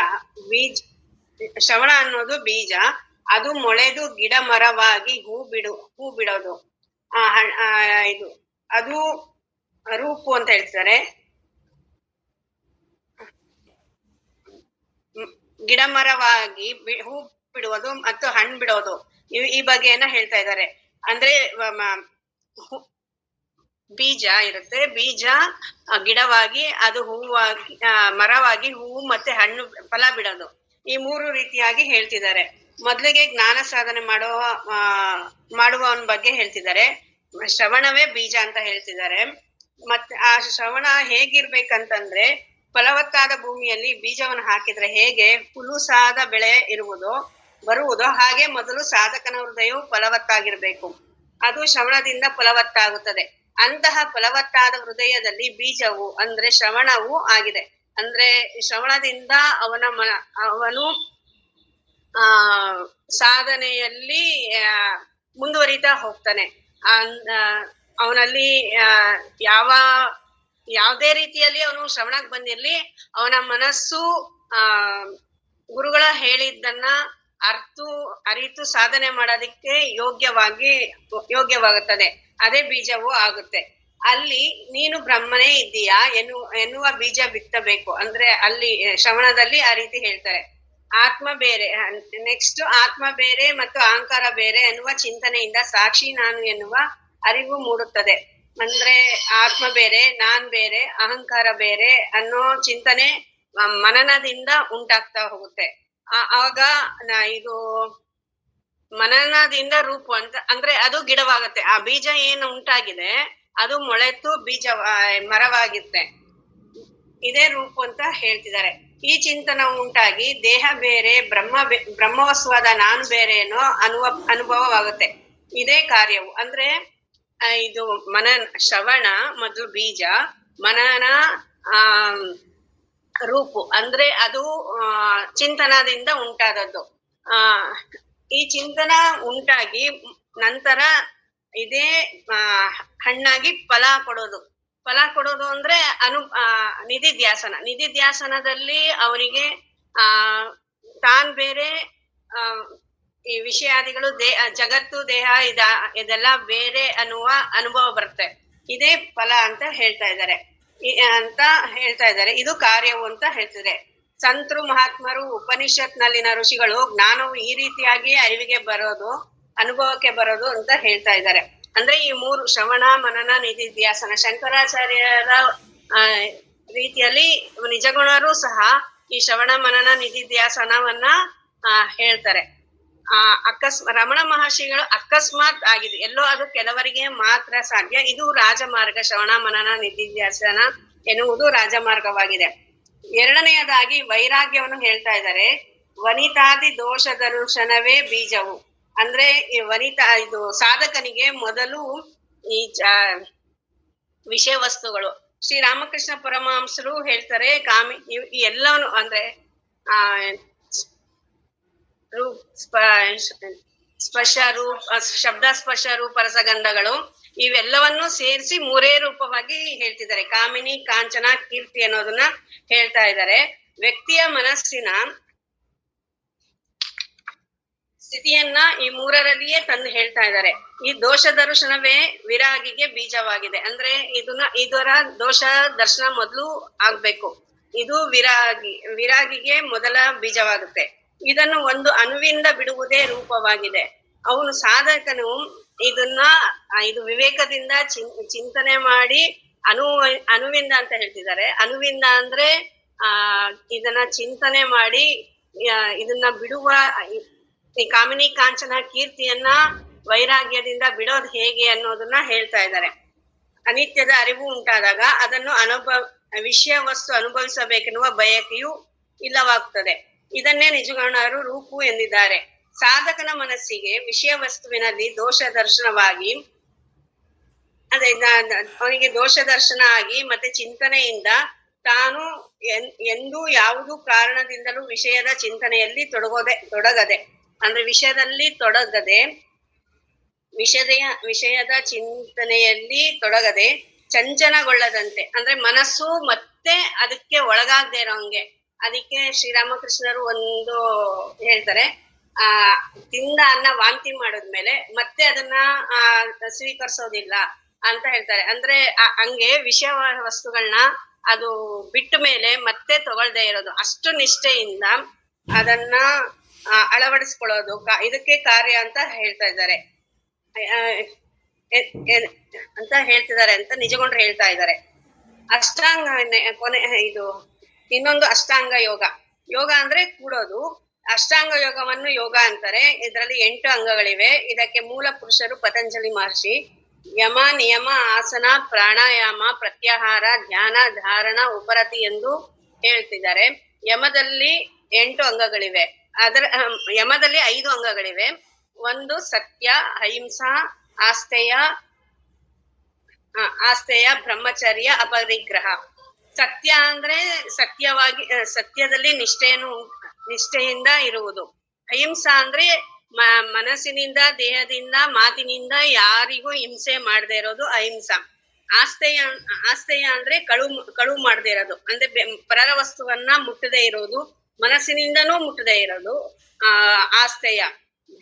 ಶ್ರವಣ ಅನ್ನೋದು ಬೀಜ. ಅದು ಮೊಳೆದು ಗಿಡ ಮರವಾಗಿ ಹೂ ಬಿಡೋದು. ಇದು ಅದು ರೂಪು ಅಂತ ಹೇಳ್ತಾರೆ. ಗಿಡ ಮರವಾಗಿ ಹೂ ಬಿಡುವುದು ಮತ್ತು ಹಣ್ಣು ಬಿಡೋದು, ಈ ಬಗೆಯನ್ನ ಹೇಳ್ತಾ ಇದ್ದಾರೆ. ಅಂದ್ರೆ ಬೀಜ ಇರುತ್ತೆ, ಬೀಜ ಗಿಡವಾಗಿ ಅದು ಹೂವಾಗಿ ಮರವಾಗಿ ಹೂವು ಮತ್ತೆ ಹಣ್ಣು ಫಲ ಬಿಡೋದು, ಈ 3 ರೀತಿಯಾಗಿ ಹೇಳ್ತಿದ್ದಾರೆ. ಮೊದಲಿಗೆ ಜ್ಞಾನ ಸಾಧನೆ ಮಾಡುವವನ ಬಗ್ಗೆ ಹೇಳ್ತಿದ್ದಾರೆ. ಶ್ರವಣವೇ ಬೀಜ ಅಂತ ಹೇಳ್ತಿದ್ದಾರೆ. ಮತ್ತೆ ಆ ಶ್ರವಣ ಹೇಗಿರ್ಬೇಕಂತಂದ್ರೆ ಫಲವತ್ತಾದ ಭೂಮಿಯಲ್ಲಿ ಬೀಜವನ್ನು ಹಾಕಿದ್ರೆ ಹೇಗೆ ಹುಲುಸಾದ ಬೆಳೆ ಬರುವುದೋ ಹಾಗೆ ಮೊದಲು ಸಾಧಕನ ಹೃದಯವು ಫಲವತ್ತಾಗಿರ್ಬೇಕು. ಅದು ಶ್ರವಣದಿಂದ ಫಲವತ್ತಾಗುತ್ತದೆ. ಅಂತಹ ಫಲವತ್ತಾದ ಹೃದಯದಲ್ಲಿ ಬೀಜವು ಅಂದ್ರೆ ಶ್ರವಣವೂ ಆಗಿದೆ. ಅಂದ್ರೆ ಶ್ರವಣದಿಂದ ಅವನು ಸಾಧನೆಯಲ್ಲಿ ಮುಂದುವರಿತಾ ಹೋಗ್ತಾನೆ. ಅವನಲ್ಲಿ ಯಾವುದೇ ರೀತಿಯಲ್ಲಿ ಅವನು ಶ್ರವಣಕ್ಕೆ ಬಂದಿರ್ಲಿ, ಅವನ ಮನಸ್ಸು ಗುರುಗಳ ಹೇಳಿದ್ದನ್ನ ಅರಿತು ಸಾಧನೆ ಮಾಡೋದಿಕ್ಕೆ ಯೋಗ್ಯವಾಗುತ್ತದೆ. ಅದೇ ಬೀಜವೂ ಆಗುತ್ತೆ. ಅಲ್ಲಿ ನೀನು ಬ್ರಹ್ಮನೇ ಇದ್ದೀಯಾ ಎನ್ನುವ ಬೀಜ ಬಿತ್ತಬೇಕು. ಅಂದ್ರೆ ಅಲ್ಲಿ ಶ್ರವಣದಲ್ಲಿ ಆ ರೀತಿ ಹೇಳ್ತಾರೆ. ಆತ್ಮ ಬೇರೆ, ನೆಕ್ಸ್ಟ್ ಆತ್ಮ ಬೇರೆ ಮತ್ತು ಅಹಂಕಾರ ಬೇರೆ ಎನ್ನುವ ಚಿಂತನೆಯಿಂದ ಸಾಕ್ಷಿ ನಾನು ಎನ್ನುವ ಅರಿವು ಮೂಡುತ್ತದೆ. ಅಂದ್ರೆ ಆತ್ಮ ಬೇರೆ, ನಾನ್ ಬೇರೆ, ಅಹಂಕಾರ ಬೇರೆ ಅನ್ನೋ ಚಿಂತನೆ ಮನನದಿಂದ ಉಂಟಾಗ್ತಾ ಹೋಗುತ್ತೆ. ಆಗ ಇದು ಮನನದಿಂದ ರೂಪು ಅಂತ ಅಂದ್ರೆ ಅದು ಗಿಡವಾಗುತ್ತೆ. ಆ ಬೀಜ ಏನು ಉಂಟಾಗಿದೆ ಅದು ಮೊಳೆತು ಬೀಜ ಮರವಾಗುತ್ತೆ. ಇದೇ ರೂಪು ಅಂತ ಹೇಳ್ತಿದ್ದಾರೆ. ಈ ಚಿಂತನ ಉಂಟಾಗಿ ದೇಹ ಬೇರೆ, ಬ್ರಹ್ಮವಸ್ವಾದ ನಾನು ಬೇರೆ ಅನ್ನೋ ಅನುಭವವಾಗುತ್ತೆ. ಇದೇ ಕಾರ್ಯವು. ಅಂದ್ರೆ ಇದು ಶ್ರವಣ ಮೊದಲು ಬೀಜ, ಮನನ ರೂಪು ಅಂದ್ರೆ ಅದು ಚಿಂತನದಿಂದ ಉಂಟಾದದ್ದು. ಈ ಚಿಂತನ ಉಂಟಾಗಿ ನಂತರ ಇದೇ ಹಣ್ಣಾಗಿ ಫಲ ಕೊಡೋದು ಅಂದ್ರೆ ನಿಧಿಧ್ಯಾಸನದಲ್ಲಿ ಅವರಿಗೆ ತಾನ್ ಬೇರೆ, ಈ ವಿಷಯಾದಿಗಳು ಜಗತ್ತು ದೇಹ ಇದೆಲ್ಲ ಬೇರೆ ಅನ್ನುವ ಅನುಭವ ಬರುತ್ತೆ. ಇದೇ ಫಲ ಅಂತ ಹೇಳ್ತಾ ಇದ್ದಾರೆ. ಇದು ಕಾರ್ಯವು ಅಂತ ಹೇಳ್ತಿದೆ. ಸಂತರು ಮಹಾತ್ಮರು ಉಪನಿಷತ್ನಲ್ಲಿನ ಋಷಿಗಳು ಜ್ಞಾನವು ಈ ರೀತಿಯಾಗಿ ಅರಿವಿಗೆ ಬರೋದು, ಅನುಭವಕ್ಕೆ ಬರೋದು ಅಂತ ಹೇಳ್ತಾ ಇದ್ದಾರೆ. ಅಂದ್ರೆ ಈ ಮೂರು ಶ್ರವಣ, ಮನನ, ನಿಧಿಧ್ಯಾಸನ ಶಂಕರಾಚಾರ್ಯರ ರೀತಿಯಲ್ಲಿ ನಿಜಗುಣರು ಸಹ ಈ ಶ್ರವಣ, ಮನನ, ನಿಧಿಧ್ಯಾಸನವನ್ನ ಹೇಳ್ತಾರೆ. ರಮಣ ಮಹರ್ಷಿಗಳು ಅಕಸ್ಮಾತ್ ಆಗಿದೆ, ಎಲ್ಲೋ ಅದು ಕೆಲವರಿಗೆ ಮಾತ್ರ ಸಾಧ್ಯ. ಇದು ರಾಜಮಾರ್ಗ. ಶ್ರವಣ, ಮನನ, ನಿಧಿಧ್ಯಾಸನ ಎನ್ನುವುದು ರಾಜಮಾರ್ಗವಾಗಿದೆ. ಎರಡನೆಯದಾಗಿ ವೈರಾಗ್ಯವನ್ನು ಹೇಳ್ತಾ ಇದ್ದಾರೆ. ವನಿತಾದಿ ದೋಷ ದರ್ಶನವೇ ಬೀಜವು. ಅಂದ್ರೆ ಈ ಇದು ಸಾಧಕನಿಗೆ ಮೊದಲು ಈ ವಿಷಯ ವಸ್ತುಗಳು. ಶ್ರೀರಾಮಕೃಷ್ಣ ಪರಮಹಂಸರು ಹೇಳ್ತಾರೆ, ಈ ಎಲ್ಲವನ್ನು ಅಂದ್ರೆ ಸ್ಪರ್ಶ ರೂಪ, ಶಬ್ದ, ಸ್ಪರ್ಶ, ರೂಪ, ರಸಗಂಧಗಳು ಇವೆಲ್ಲವನ್ನು ಸೇರಿಸಿ ಮೂರೇ ರೂಪವಾಗಿ ಹೇಳ್ತಿದ್ದಾರೆ. ಕಾಮಿನಿ, ಕಾಂಚನ, ಕೀರ್ತಿ ಅನ್ನೋದನ್ನ ಹೇಳ್ತಾ ಇದ್ದಾರೆ. ವ್ಯಕ್ತಿಯ ಮನಸ್ಸಿನ ಸ್ಥಿತಿಯನ್ನ ಈ ಮೂರರಲ್ಲಿಯೇ ತಂದು ಹೇಳ್ತಾ ಇದ್ದಾರೆ. ಈ ದೋಷ ದರ್ಶನವೇ ವಿರಾಗಿಗೆ ಬೀಜವಾಗಿದೆ. ಅಂದ್ರೆ ಇದರ ದೋಷ ದರ್ಶನ ಮೊದಲು ಆಗ್ಬೇಕು. ಇದು ವಿರಾಗಿಗೆ ಮೊದಲ ಬೀಜವಾಗುತ್ತೆ. ಇದನ್ನು ಒಂದು ಅಣುವಿಂದ ಬಿಡುವುದೇ ರೂಪವಾಗಿದೆ. ಅವನು ಸಾಧಕನು ಇದು ವಿವೇಕದಿಂದ ಚಿಂತನೆ ಮಾಡಿ ಅಣುವಿಂದ ಅಂತ ಹೇಳ್ತಿದ್ದಾರೆ. ಅಣುವಿಂದ ಅಂದ್ರೆ ಇದನ್ನ ಚಿಂತನೆ ಮಾಡಿ ಇದನ್ನ ಬಿಡುವ, ಈ ಕಾಮಿನಿ, ಕಾಂಚನ, ಕೀರ್ತಿಯನ್ನ ವೈರಾಗ್ಯದಿಂದ ಬಿಡೋದು ಹೇಗೆ ಅನ್ನೋದನ್ನ ಹೇಳ್ತಾ ಇದ್ದಾರೆ. ಅನಿತ್ಯದ ಅರಿವು ಉಂಟಾದಾಗ ಅದನ್ನು ವಿಷಯ ವಸ್ತು ಅನುಭವಿಸಬೇಕೆನ್ನುವ ಬಯಕೆಯು ಇಲ್ಲವಾಗ್ತದೆ. ಇದನ್ನೇ ನಿಜಗುಣರು ರೂಪು ಎಂದಿದ್ದಾರೆ. ಸಾಧಕನ ಮನಸ್ಸಿಗೆ ವಿಷಯ ವಸ್ತುವಿನಲ್ಲಿ ದೋಷ ದರ್ಶನವಾಗಿ, ಅವನಿಗೆ ದೋಷ ದರ್ಶನ ಆಗಿ ಮತ್ತೆ ಚಿಂತನೆಯಿಂದ ತಾನು ಎಂದೂ ಯಾವುದೂ ಕಾರಣದಿಂದಲೂ ವಿಷಯದ ಚಿಂತನೆಯಲ್ಲಿ ತೊಡಗದೆ ಅಂದ್ರೆ ವಿಷಯದಲ್ಲಿ ತೊಡಗದೆ, ವಿಷಯದ ಚಿಂತನೆಯಲ್ಲಿ ತೊಡಗದೆ ಚಂಚನಗೊಳ್ಳದಂತೆ, ಅಂದ್ರೆ ಮನಸ್ಸು ಮತ್ತೆ ಅದಕ್ಕೆ ಒಳಗಾಗದೆ ಇರೋಂಗೆ. ಅದಕ್ಕೆ ಶ್ರೀರಾಮಕೃಷ್ಣರು ಒಂದು ಹೇಳ್ತಾರೆ, ತಿಂದ ಅನ್ನ ವಾಂತಿ ಮಾಡಿದ್ಮೇಲೆ ಮತ್ತೆ ಅದನ್ನ ಸ್ವೀಕರಿಸೋದಿಲ್ಲ ಅಂತ ಹೇಳ್ತಾರೆ. ಅಂದ್ರೆ ಹಂಗೆ ವಿಷಯ ವಸ್ತುಗಳನ್ನ ಅದು ಬಿಟ್ಟ ಮೇಲೆ ಮತ್ತೆ ತಗೊಳ್ದೇ ಇರೋದು, ಅಷ್ಟು ನಿಷ್ಠೆಯಿಂದ ಅದನ್ನ ಅಳವಡಿಸ್ಕೊಳ್ಳೋದು ಇದಕ್ಕೆ ಕಾರ್ಯ ಅಂತ ಹೇಳ್ತಾ ಇದ್ದಾರೆ ಅಂತ ನಿಜಗೊಂಡ್ರು ಹೇಳ್ತಾ ಇದ್ದಾರೆ. ಅಷ್ಟಾಂಗ ಇದು ಇನ್ನೊಂದು ಅಷ್ಟಾಂಗ ಯೋಗ ಅಂದ್ರೆ ಕೂಡೋದು. ಅಷ್ಟಾಂಗ ಯೋಗವನ್ನು ಯೋಗ ಅಂತಾರೆ. ಇದರಲ್ಲಿ 8 ಅಂಗಗಳಿವೆ. ಇದಕ್ಕೆ ಮೂಲ ಪುರುಷರು ಪತಂಜಲಿ ಮಹರ್ಷಿ. ಯಮ ನಿಯಮ ಆಸನ ಪ್ರಾಣಾಯಾಮ ಪ್ರತ್ಯಾಹಾರ ಧ್ಯಾನ ಧಾರಣ ಉಪರತಿ ಎಂದು ಹೇಳ್ತಿದ್ದಾರೆ. ಯಮದಲ್ಲಿ 8 ಅಂಗಗಳಿವೆ. ಯಮದಲ್ಲಿ 5 ಅಂಗಗಳಿವೆ. ಒಂದು ಸತ್ಯ, ಅಹಿಂಸಾ, ಆಸ್ತೆಯ ಬ್ರಹ್ಮಚರ್ಯ, ಅಪರಿಗ್ರಹ. ಸತ್ಯ ಅಂದ್ರೆ ಸತ್ಯವಾಗಿ ಸತ್ಯದಲ್ಲಿ ನಿಷ್ಠೆಯಿಂದ ಇರುವುದು. ಅಹಿಂಸಾ ಅಂದ್ರೆ ಮನಸ್ಸಿನಿಂದ, ದೇಹದಿಂದ, ಮಾತಿನಿಂದ ಯಾರಿಗೂ ಹಿಂಸೆ ಮಾಡದೇ ಇರೋದು ಅಹಿಂಸಾ. ಆಸ್ತೆಯ ಅಂದ್ರೆ ಕಳು ಮಾಡದೇ ಇರೋದು, ಅಂದ್ರೆ ಪರರ ವಸ್ತುವನ್ನ ಮುಟ್ಟದೇ ಇರೋದು, ಮನಸ್ಸಿನಿಂದನೂ ಮುಟ್ಟದೇ ಇರೋದು ಆಸ್ತೆಯ.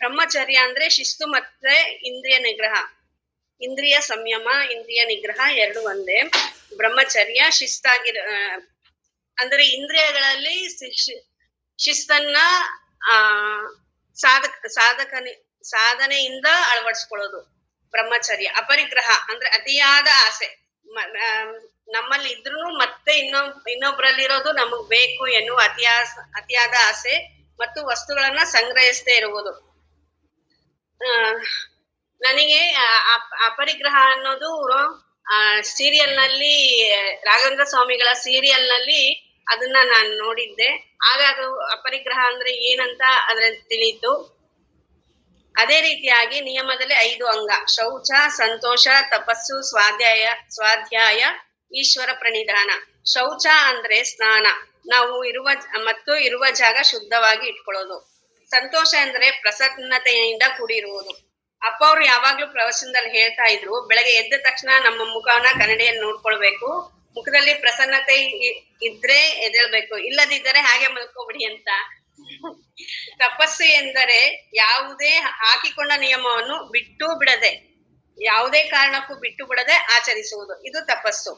ಬ್ರಹ್ಮಚರ್ಯ ಅಂದ್ರೆ ಶಿಸ್ತು ಮತ್ತೆ ಇಂದ್ರಿಯ ನಿಗ್ರಹ. ಇಂದ್ರಿಯ ಸಂಯಮ, ಇಂದ್ರಿಯ ನಿಗ್ರಹ ಎರಡು ಒಂದೇ. ಬ್ರಹ್ಮಚರ್ಯ ಅಂದ್ರೆ ಇಂದ್ರಿಯಗಳಲ್ಲಿ ಶಿಸ್ತನ್ನ ಸಾಧನೆಯಿಂದ ಅಳವಡಿಸ್ಕೊಳ್ಳೋದು ಬ್ರಹ್ಮಚರ್ಯ. ಅಪರಿಗ್ರಹ ಅಂದ್ರೆ ಅತಿಯಾದ ಆಸೆ, ನಮ್ಮಲ್ಲಿ ಇದ್ರೂ ಮತ್ತೆ ಇನ್ನೊಬ್ರಲ್ಲಿರೋದು ನಮಗ್ ಬೇಕು ಎನ್ನುವ ಅತಿಯಾದ ಆಸೆ ಮತ್ತು ವಸ್ತುಗಳನ್ನ ಸಂಗ್ರಹಿಸದೇ ಇರುವುದು. ನನಗೆ ಅಪರಿಗ್ರಹ ಅನ್ನೋದು ಸೀರಿಯಲ್ ನಲ್ಲಿ, ರಾಘವೇಂದ್ರ ಸ್ವಾಮಿಗಳ ಸೀರಿಯಲ್ ನಲ್ಲಿ ಅದನ್ನ ನಾನು ನೋಡಿದ್ದೆ. ಆಗ ಅದು ಅಪರಿಗ್ರಹ ಅಂದ್ರೆ ಏನಂತ ಅದ್ರಲ್ಲಿ ತಿಳಿಯಿತು. ಅದೇ ರೀತಿಯಾಗಿ ನಿಯಮದಲ್ಲಿ 5 ಅಂಗ: ಶೌಚ, ಸಂತೋಷ, ತಪಸ್ಸು, ಸ್ವಾಧ್ಯಾಯ, ಈಶ್ವರ ಪ್ರಣಿಧಾನ. ಶೌಚ ಅಂದ್ರೆ ಸ್ನಾನ, ನಾವು ಇರುವ ಜಾಗ ಶುದ್ಧವಾಗಿ ಇಟ್ಕೊಳ್ಳೋದು. ಸಂತೋಷ ಅಂದ್ರೆ ಪ್ರಸನ್ನತೆಯಿಂದ ಕೂಡಿರುವುದು. ಅಪ್ಪ ಅವ್ರು ಯಾವಾಗ್ಲೂ ಪ್ರವಚನದಲ್ಲಿ ಹೇಳ್ತಾ ಇದ್ರು, ಬೆಳಗ್ಗೆ ಎದ್ದ ತಕ್ಷಣ ನಮ್ಮ ಮುಖವನ್ನ ಕನ್ನಡಿಯಲ್ಲಿ ನೋಡ್ಕೊಳ್ಬೇಕು, ಮುಖದಲ್ಲಿ ಪ್ರಸನ್ನತೆ ಇದ್ರೆ ಎದ್ದೇಳ್ಬೇಕು, ಇಲ್ಲದಿದ್ದರೆ ಹಾಗೆ ಮಲ್ಕೋಬಿಡಿ ಅಂತ. ತಪಸ್ಸು ಎಂದರೆ ಯಾವುದೇ ಹಾಕಿಕೊಂಡ ನಿಯಮವನ್ನು ಯಾವುದೇ ಕಾರಣಕ್ಕೂ ಬಿಟ್ಟು ಬಿಡದೆ ಆಚರಿಸುವುದು, ಇದು ತಪಸ್ಸು.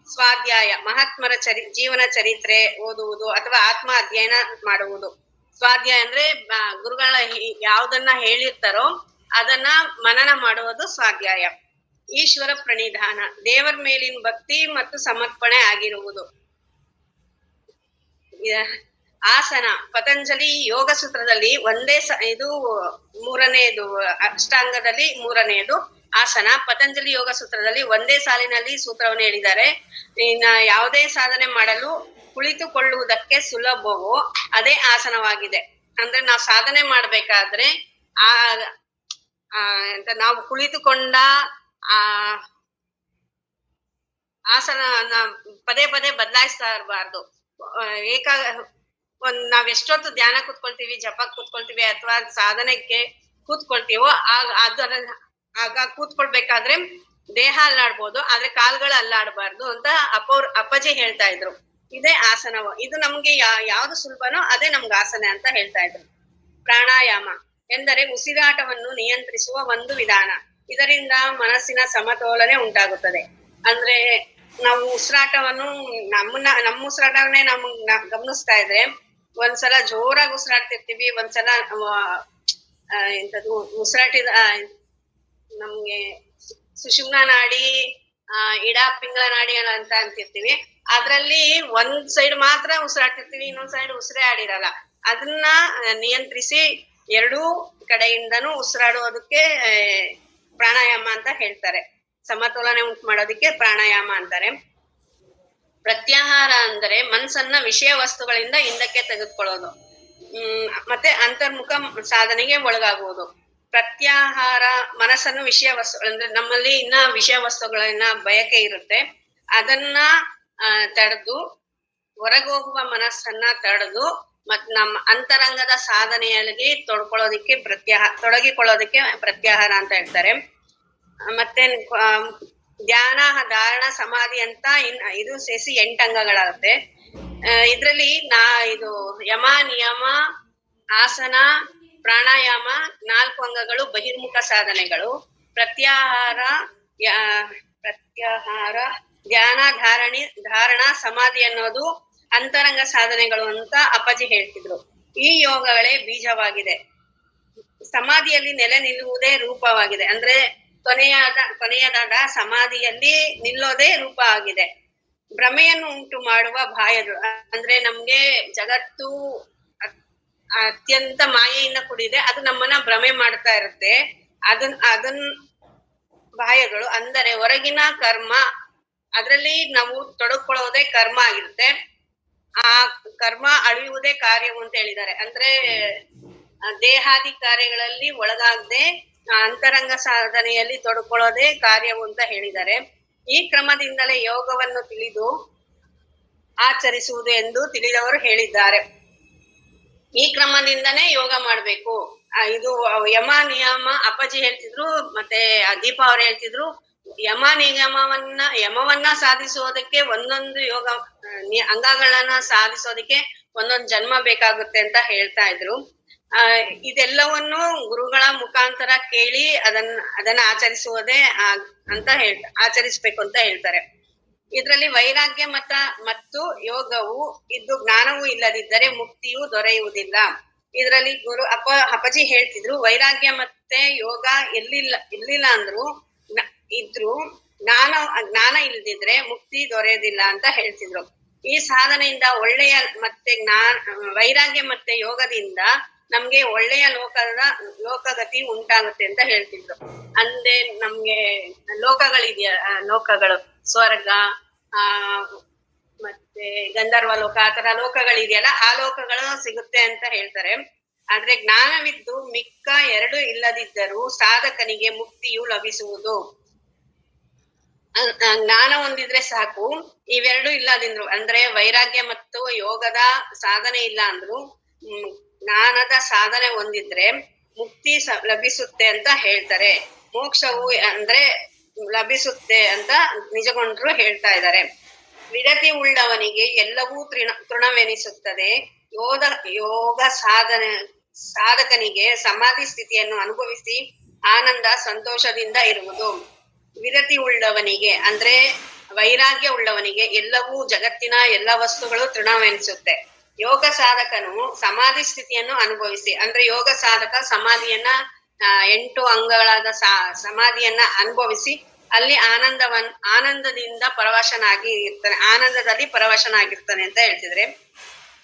ಸ್ವಾಧ್ಯಾಯ ಮಹಾತ್ಮರ ಜೀವನ ಚರಿತ್ರೆ ಓದುವುದು ಅಥವಾ ಆತ್ಮ ಅಧ್ಯಯನ ಮಾಡುವುದು. ಸ್ವಾಧ್ಯಾಯ ಅಂದ್ರೆ ಗುರುಗಳ ಯಾವ್ದನ್ನ ಹೇಳಿರ್ತಾರೋ ಅದನ್ನ ಮನನ ಮಾಡುವುದು ಸ್ವಾಧ್ಯಾಯ. ಈಶ್ವರ ಪ್ರಣಿಧಾನ ದೇವರ ಮೇಲಿನ ಭಕ್ತಿ ಮತ್ತು ಸಮರ್ಪಣೆ ಆಗಿರುವುದು. ಆಸನ ಪತಂಜಲಿ ಯೋಗ ಸೂತ್ರದಲ್ಲಿ ಇದು 3ನೇದು, ಅಷ್ಟಾಂಗದಲ್ಲಿ 3ನೇದು ಆಸನ. ಪತಂಜಲಿ ಯೋಗ ಸೂತ್ರದಲ್ಲಿ ಒಂದೇ ಸಾಲಿನಲ್ಲಿ ಸೂತ್ರವನ್ನು ಹೇಳಿದ್ದಾರೆ. ಇನ್ನ ಯಾವುದೇ ಸಾಧನೆ ಮಾಡಲು ಕುಳಿತುಕೊಳ್ಳುವುದಕ್ಕೆ ಸುಲಭವೋ ಅದೇ ಆಸನವಾಗಿದೆ. ಅಂದ್ರೆ ನಾವು ಸಾಧನೆ ಮಾಡ್ಬೇಕಾದ್ರೆ ನಾವು ಕುಳಿತುಕೊಂಡ ಆಸನ ಪದೇ ಪದೇ ಬದಲಾಯಿಸ್ತಾ ಇರಬಾರ್ದು. ನಾವ್ ಎಷ್ಟೊತ್ತು ಧ್ಯಾನ ಕೂತ್ಕೊಳ್ತೀವಿ, ಜಪ ಕೂತ್ಕೊಳ್ತೀವಿ ಅಥವಾ ಸಾಧನೆಗೆ ಕೂತ್ಕೊಳ್ತೀವೋ ಆಗ ಕೂತ್ಕೊಳ್ಬೇಕಾದ್ರೆ ದೇಹ ಅಲ್ಲಾಡ್ಬೋದು, ಆದ್ರೆ ಕಾಲ್ಗಳು ಅಲ್ಲಾಡಬಾರ್ದು ಅಂತ ಅಪ್ಪಾಜಿ ಹೇಳ್ತಾ ಇದ್ರು. ಇದೇ ಆಸನ. ಇದು ನಮ್ಗೆ ಯಾವ್ದು ಸುಲಭನೋ ಅದೇ ನಮ್ಗೆ ಆಸನ ಅಂತ ಹೇಳ್ತಾ ಇದ್ರು. ಪ್ರಾಣಾಯಾಮ ಎಂದರೆ ಉಸಿರಾಟವನ್ನು ನಿಯಂತ್ರಿಸುವ ಒಂದು ವಿಧಾನ. ಇದರಿಂದ ಮನಸ್ಸಿನ ಸಮತೋಲನೆ ಉಂಟಾಗುತ್ತದೆ. ಅಂದ್ರೆ ನಾವು ಉಸಿರಾಟವನ್ನು ನಮ್ಮ ಉಸಿರಾಟವನ್ನೇ ಗಮನಿಸ್ತಾ ಇದ್ರೆ ಒಂದ್ಸಲ ಜೋರಾಗಿ ಉಸಿರಾಡ್ತಿರ್ತೀವಿ, ಒಂದ್ಸಲ ಉಸಿರಾಟಿದ ನಮ್ಗೆ ಸುಷುಮ್ನ ನಾಡಿ, ಪಿಂಗಳ ನಾಡಿ ಅಂತ ಅಂತಿರ್ತೀವಿ. ಅದ್ರಲ್ಲಿ ಒಂದ್ ಸೈಡ್ ಮಾತ್ರ ಉಸಿರಾಡ್ತಿರ್ತೀವಿ, ಇನ್ನೊಂದ್ ಸೈಡ್ ಉಸಿರೇ ಆಡಿರಲ್ಲ. ಅದನ್ನ ನಿಯಂತ್ರಿಸಿ ಎರಡೂ ಕಡೆಯಿಂದನೂ ಉಸಿರಾಡೋದಕ್ಕೆ ಪ್ರಾಣಾಯಾಮ ಅಂತ ಹೇಳ್ತಾರೆ. ಸಮತೋಲನೆ ಉಂಟು ಮಾಡೋದಕ್ಕೆ ಪ್ರಾಣಾಯಾಮ ಅಂತಾರೆ. ಪ್ರತ್ಯಾಹಾರ ಅಂದರೆ ಮನಸ್ಸನ್ನ ವಿಷಯ ವಸ್ತುಗಳಿಂದ ಹಿಂದಕ್ಕೆ ತೆಗೆದುಕೊಳ್ಳೋದು, ಮತ್ತೆ ಅಂತರ್ಮುಖ ಸಾಧನೆಗೆ ಒಳಗಾಗುವುದು. ಪ್ರತ್ಯಾಹಾರ ಮನಸ್ಸನ್ನು ವಿಷಯ ವಸ್ತುಗಳು, ಅಂದ್ರೆ ನಮ್ಮಲ್ಲಿ ಇನ್ನ ವಿಷಯ ವಸ್ತುಗಳನ್ನ ಬಯಕೆ ಇರುತ್ತೆ, ಅದನ್ನ ತಡೆದು ಹೊರಗೋಗುವ ಮನಸ್ಸನ್ನ ತಡೆದು ನಮ್ಮ ಅಂತರಂಗದ ಸಾಧನೆಯಲ್ಲಿ ತೊಡಗಿಕೊಳ್ಳೋದಕ್ಕೆ ಪ್ರತ್ಯಾಹಾರ ಅಂತ ಹೇಳ್ತಾರೆ. ಮತ್ತೆ ಧ್ಯಾನ, ಧಾರಣ, ಸಮಾಧಿ ಅಂತ ಇದು ಸೇರಿಸಿ 8 ಅಂಗಗಳಾಗುತ್ತೆ. ಇದ್ರಲ್ಲಿ ಇದು ಯಮ, ನಿಯಮ, ಆಸನ, ಪ್ರಾಣಾಯಾಮ 4 ಅಂಗಗಳು ಬಹಿರ್ಮುಖ ಸಾಧನೆಗಳು. ಪ್ರತ್ಯಾಹಾರ, ಧ್ಯಾನ, ಧಾರಣ, ಸಮಾಧಿ ಅನ್ನೋದು ಅಂತರಂಗ ಸಾಧನೆಗಳು ಅಂತ ಅಪ್ಪಾಜಿ ಹೇಳ್ತಿದ್ರು. ಈ ಯೋಗಗಳೇ ಬೀಜವಾಗಿದೆ. ಸಮಾಧಿಯಲ್ಲಿ ನೆಲೆ ನಿಲ್ಲುವುದೇ ರೂಪವಾಗಿದೆ. ಅಂದ್ರೆ ಕೊನೆಯದಾದ ಸಮಾಧಿಯಲ್ಲಿ ನಿಲ್ಲೋದೇ ರೂಪ ಆಗಿದೆ. ಭ್ರಮೆಯನ್ನು ಉಂಟು ಮಾಡುವ ಬಾಯದು, ಅಂದ್ರೆ ನಮ್ಗೆ ಜಗತ್ತು ಅತ್ಯಂತ ಮಾಯೆಯಿಂದ ಕೂಡಿದೆ, ಅದು ನಮ್ಮನ್ನ ಭ್ರಮೆ ಮಾಡ್ತಾ ಇರುತ್ತೆ. ಬಾಹ್ಯಗಳು ಅಂದರೆ ಹೊರಗಿನ ಕರ್ಮ, ಅದರಲ್ಲಿ ನಾವು ತೊಡಕೊಳ್ಳೋದೇ ಕರ್ಮ ಆಗಿರುತ್ತೆ. ಆ ಕರ್ಮ ಅಳಿಯುವುದೇ ಕಾರ್ಯವು ಅಂತ ಹೇಳಿದ್ದಾರೆ. ಅಂದ್ರೆ ದೇಹಾದಿ ಕಾರ್ಯಗಳಲ್ಲಿ ಒಳಗಾಗದೆ ಅಂತರಂಗ ಸಾಧನೆಯಲ್ಲಿ ತೊಡಕೊಳ್ಳೋದೇ ಕಾರ್ಯವು ಅಂತ ಹೇಳಿದ್ದಾರೆ. ಈ ಕ್ರಮದಿಂದಲೇ ಯೋಗವನ್ನು ತಿಳಿದು ಆಚರಿಸುವುದು ಎಂದು ತಿಳಿದವರು ಹೇಳಿದ್ದಾರೆ. ಈ ಕ್ರಮದಿಂದನೇ ಯೋಗ ಮಾಡ್ಬೇಕು. ಇದು ಯಮ ನಿಯಮ ಅಪ್ಪಾಜಿ ಹೇಳ್ತಿದ್ರು, ಮತ್ತೆ ದೀಪಾ ಅವ್ರು ಹೇಳ್ತಿದ್ರು. ಯಮವನ್ನ ಸಾಧಿಸೋದಕ್ಕೆ ಒಂದೊಂದು ಯೋಗ ಅಂಗಗಳನ್ನ ಸಾಧಿಸೋದಕ್ಕೆ ಒಂದೊಂದು ಜನ್ಮ ಬೇಕಾಗುತ್ತೆ ಅಂತ ಹೇಳ್ತಾ ಇದ್ರು. ಇದೆಲ್ಲವನ್ನು ಗುರುಗಳ ಮುಖಾಂತರ ಕೇಳಿ ಅದನ್ನ ಆಚರಿಸುವುದೇ ಆಚರಿಸ್ಬೇಕು ಅಂತ ಹೇಳ್ತಾರೆ. ಇದರಲ್ಲಿ ವೈರಾಗ್ಯ ಮತ್ತು ಯೋಗವು ಇದ್ದು ಜ್ಞಾನವೂ ಇಲ್ಲದಿದ್ದರೆ ಮುಕ್ತಿಯು ದೊರೆಯುವುದಿಲ್ಲ. ಇದರಲ್ಲಿ ಅಪ್ಪಾಜಿ ಹೇಳ್ತಿದ್ರು, ವೈರಾಗ್ಯ ಮತ್ತೆ ಯೋಗ ಇರ್ಲಿಲ್ಲ ಅಂದ್ರು ಇದ್ರು ಜ್ಞಾನ ಇಲ್ಲದಿದ್ರೆ ಮುಕ್ತಿ ದೊರೆಯೋದಿಲ್ಲ ಅಂತ ಹೇಳ್ತಿದ್ರು. ಈ ಸಾಧನೆಯಿಂದ ಒಳ್ಳೆಯ ಮತ್ತೆ ವೈರಾಗ್ಯ ಮತ್ತೆ ಯೋಗದಿಂದ ನಮ್ಗೆ ಒಳ್ಳೆಯ ಲೋಕಗತಿ ಉಂಟಾಗುತ್ತೆ ಅಂತ ಹೇಳ್ತಿದ್ರು. ಅಂದ್ರೆ ನಮ್ಗೆ ಲೋಕಗಳು ಸ್ವರ್ಗ, ಮತ್ತೆ ಗಂಧರ್ವ ಲೋಕ, ಆತರ ಲೋಕಗಳಿದೆಯಲ್ಲ, ಆ ಲೋಕಗಳು ಸಿಗುತ್ತೆ ಅಂತ ಹೇಳ್ತಾರೆ. ಆದ್ರೆ ಜ್ಞಾನವಿದ್ದು ಮಿಕ್ಕ ಎರಡು ಇಲ್ಲದಿದ್ದರೂ ಸಾಧಕನಿಗೆ ಮುಕ್ತಿಯು ಲಭಿಸುವುದು. ಜ್ಞಾನ ಹೊಂದಿದ್ರೆ ಸಾಕು. ಇವೆರಡು ಇಲ್ಲದಿದ್ರು ಅಂದ್ರೆ ವೈರಾಗ್ಯ ಮತ್ತು ಯೋಗದ ಸಾಧನೆ ಇಲ್ಲ ಅಂದ್ರು ಜ್ಞಾನದ ಸಾಧನೆ ಹೊಂದಿದ್ರೆ ಮುಕ್ತಿ ಲಭಿಸುತ್ತೆ ಅಂತ ಹೇಳ್ತಾರೆ. ಮೋಕ್ಷವು ಅಂದ್ರೆ ಲಭಿಸುತ್ತೆ ಅಂತ ನಿಜಗೊಂಡ್ರು ಹೇಳ್ತಾ ಇದ್ದಾರೆ. ವಿರತಿ ಉಳ್ಳವನಿಗೆ ಎಲ್ಲವೂ ತೃಣವೆನಿಸುತ್ತದೆ. ಯೋಗ ಸಾಧಕನಿಗೆ ಸಮಾಧಿ ಸ್ಥಿತಿಯನ್ನು ಅನುಭವಿಸಿ ಆನಂದ ಸಂತೋಷದಿಂದ ಇರುವುದು. ವಿರತಿ ಉಳ್ಳವನಿಗೆ ಅಂದ್ರೆ ವೈರಾಗ್ಯ ಉಳ್ಳವನಿಗೆ ಎಲ್ಲವೂ ಜಗತ್ತಿನ ಎಲ್ಲ ವಸ್ತುಗಳು ತೃಣವೆನಿಸುತ್ತೆ. ಯೋಗ ಸಾಧಕನು ಸಮಾಧಿ ಸ್ಥಿತಿಯನ್ನು ಅನುಭವಿಸಿ ಅಂದ್ರೆ ಯೋಗ ಸಾಧಕ ಸಮಾಧಿಯನ್ನ 8 ಅಂಗಗಳಾದ ಸಮಾಧಿಯನ್ನ ಅನುಭವಿಸಿ ಅಲ್ಲಿ ಆನಂದದಿಂದ ಆನಂದದಲ್ಲಿ ಪರವಶನಾಗಿರ್ತಾನೆ ಅಂತ ಹೇಳ್ತಿದ್ರೆ.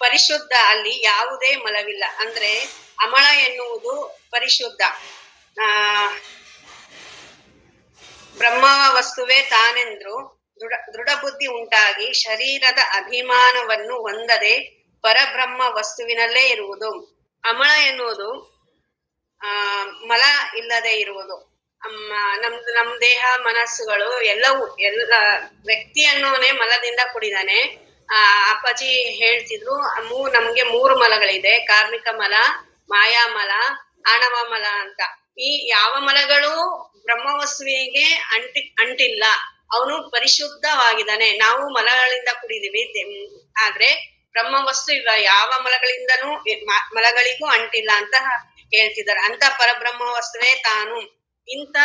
ಪರಿಶುದ್ಧ, ಅಲ್ಲಿ ಯಾವುದೇ ಮಲವಿಲ್ಲ. ಅಂದ್ರೆ ಅಮಳ ಎನ್ನುವುದು ಪರಿಶುದ್ಧ. ಬ್ರಹ್ಮ ವಸ್ತುವೇ ತಾನೆಂದ್ರು ದೃಢ ಬುದ್ಧಿ ಉಂಟಾಗಿ ಶರೀರದ ಅಭಿಮಾನವನ್ನು ಹೊಂದದೆ ಪರಬ್ರಹ್ಮ ವಸ್ತುವಿನಲ್ಲೇ ಇರುವುದು. ಅಮಳ ಎನ್ನುವುದು ಮಲ ಇಲ್ಲದೆ ಇರುವುದು. ನಮ್ ದೇಹ ಮನಸ್ಸುಗಳು ಎಲ್ಲ ವ್ಯಕ್ತಿ ಅನ್ನೋನೇ ಮಲದಿಂದ ಕೂಡಿದಾನೆ. ಅಪ್ಪಾಜಿ ಹೇಳ್ತಿದ್ರು, ನಮ್ಗೆ 3 ಮಲಗಳಿದೆ: ಕಾರ್ಮಿಕ ಮಲ, ಮಾಯಾಮಲ, ಆಣವ ಮಲ ಅಂತ. ಈ ಯಾವ ಮಲಗಳು ಬ್ರಹ್ಮವಸ್ತುವಿಗೆ ಅಂಟಿಲ್ಲ, ಅವನು ಪರಿಶುದ್ಧವಾಗಿದ್ದಾನೆ. ನಾವು ಮಲಗಳಿಂದ ಕೂಡಿದೀವಿ, ಆದ್ರೆ ಬ್ರಹ್ಮವಸ್ತು ಯಾವ ಮಲಗಳಿಗೂ ಅಂಟಿಲ್ಲ ಅಂತ ಹೇಳ್ತಿದ್ದಾರೆ. ಅಂತ ಪರಬ್ರಹ್ಮ ವಸ್ತುವೇ ತಾನು. ಇಂಥ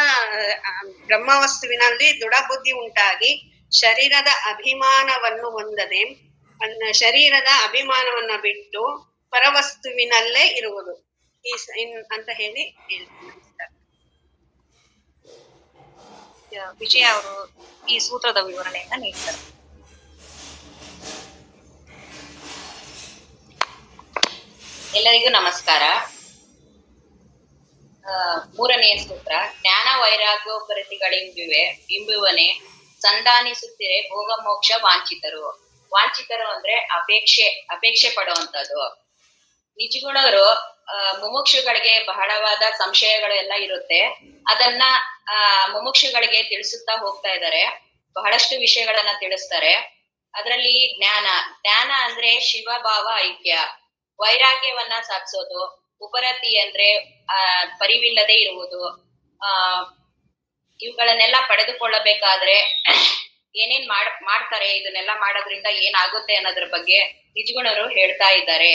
ಬ್ರಹ್ಮವಸ್ತುವಿನಲ್ಲಿ ದೃಢ ಬುದ್ಧಿ ಉಂಟಾಗಿ ಶರೀರದ ಅಭಿಮಾನವನ್ನು ಹೊಂದದೆ ಶರೀರದ ಅಭಿಮಾನವನ್ನ ಬಿಟ್ಟು ಪರವಸ್ತುವಿನಲ್ಲೇ ಇರುವುದು ಅಂತ ಹೇಳಿ ಹೇಳ್ತಾರೆ. ವಿಜಯ ಅವರು ಈ ಸೂತ್ರದ ವಿವರಣೆಯನ್ನ ನೀಡ್ತಾರೆ. ಎಲ್ಲರಿಗೂ ನಮಸ್ಕಾರ. 3ನೆಯ ಸೂತ್ರ: ಜ್ಞಾನ ವೈರಾಗ್ಯೋಪರತಿಗಳೆಂಬುವನೆ ಸಂಧಾನಿಸುತ್ತಿರೆ ಭೋಗ ಮೋಕ್ಷ ವಾಂಛಿತರು. ವಾಂಛಿತರು ಅಂದ್ರೆ ಅಪೇಕ್ಷೆ ಪಡುವಂತದ್ದು. ನಿಜಗುಣರು ಮುಮುಕ್ಷುಗಳಿಗೆ ಬಹಳವಾದ ಸಂಶಯಗಳೆಲ್ಲ ಇರುತ್ತೆ. ಅದನ್ನ ಮುಮುಕ್ಷುಗಳಿಗೆ ತಿಳಿಸುತ್ತಾ ಹೋಗ್ತಾ ಇದ್ದಾರೆ. ಬಹಳಷ್ಟು ವಿಷಯಗಳನ್ನ ತಿಳಿಸ್ತಾರೆ. ಅದರಲ್ಲಿ ಜ್ಞಾನ ಅಂದ್ರೆ ಶಿವಭಾವ ಐಕ್ಯ, ವೈರಾಗ್ಯವನ್ನ ಸಾಧಿಸೋದು, ಉಪರತಿ ಅಂದ್ರೆ ಪರಿವಿಲ್ಲದೆ ಇರುವುದು. ಇವುಗಳನ್ನೆಲ್ಲ ಪಡೆದುಕೊಳ್ಳಬೇಕಾದ್ರೆ ಏನೇನ್ ಮಾಡ್ತಾರೆ, ಇದನ್ನೆಲ್ಲ ಮಾಡೋದ್ರಿಂದ ಏನಾಗುತ್ತೆ ಅನ್ನೋದ್ರ ಬಗ್ಗೆ ನಿಜಗುಣರು ಹೇಳ್ತಾ ಇದ್ದಾರೆ.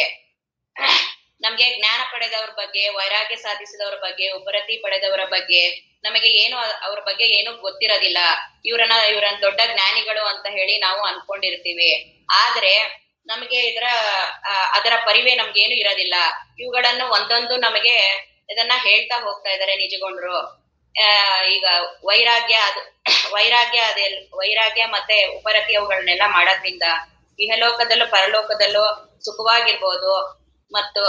ನಮ್ಗೆ ಜ್ಞಾನ ಪಡೆದವ್ರ ಬಗ್ಗೆ, ವೈರಾಗ್ಯ ಸಾಧಿಸಿದವ್ರ ಬಗ್ಗೆ, ಉಪರತಿ ಪಡೆದವರ ಬಗ್ಗೆ ನಮಗೆ ಅವ್ರ ಬಗ್ಗೆ ಏನು ಗೊತ್ತಿರೋದಿಲ್ಲ. ಇವ್ರನ್ನ ದೊಡ್ಡ ಜ್ಞಾನಿಗಳು ಅಂತ ಹೇಳಿ ನಾವು ಅನ್ಕೊಂಡಿರ್ತೀವಿ. ಆದ್ರೆ ನಮಗೆ ಅದರ ಪರಿವೇ ನಮ್ಗೇನು ಇರೋದಿಲ್ಲ. ಇವುಗಳನ್ನು ಒಂದೊಂದು ನಮಗೆ ಇದನ್ನ ಹೇಳ್ತಾ ಹೋಗ್ತಾ ಇದ್ದಾರೆ ನಿಜಗೊಂಡ್ರು. ಈಗ ವೈರಾಗ್ಯ ಮತ್ತೆ ಉಪರತಿ ಅವುಗಳನ್ನೆಲ್ಲ ಮಾಡೋದ್ರಿಂದ ಇಹಲೋಕದಲ್ಲೂ ಪರಲೋಕದಲ್ಲೂ ಸುಖವಾಗಿರ್ಬೋದು. ಮತ್ತು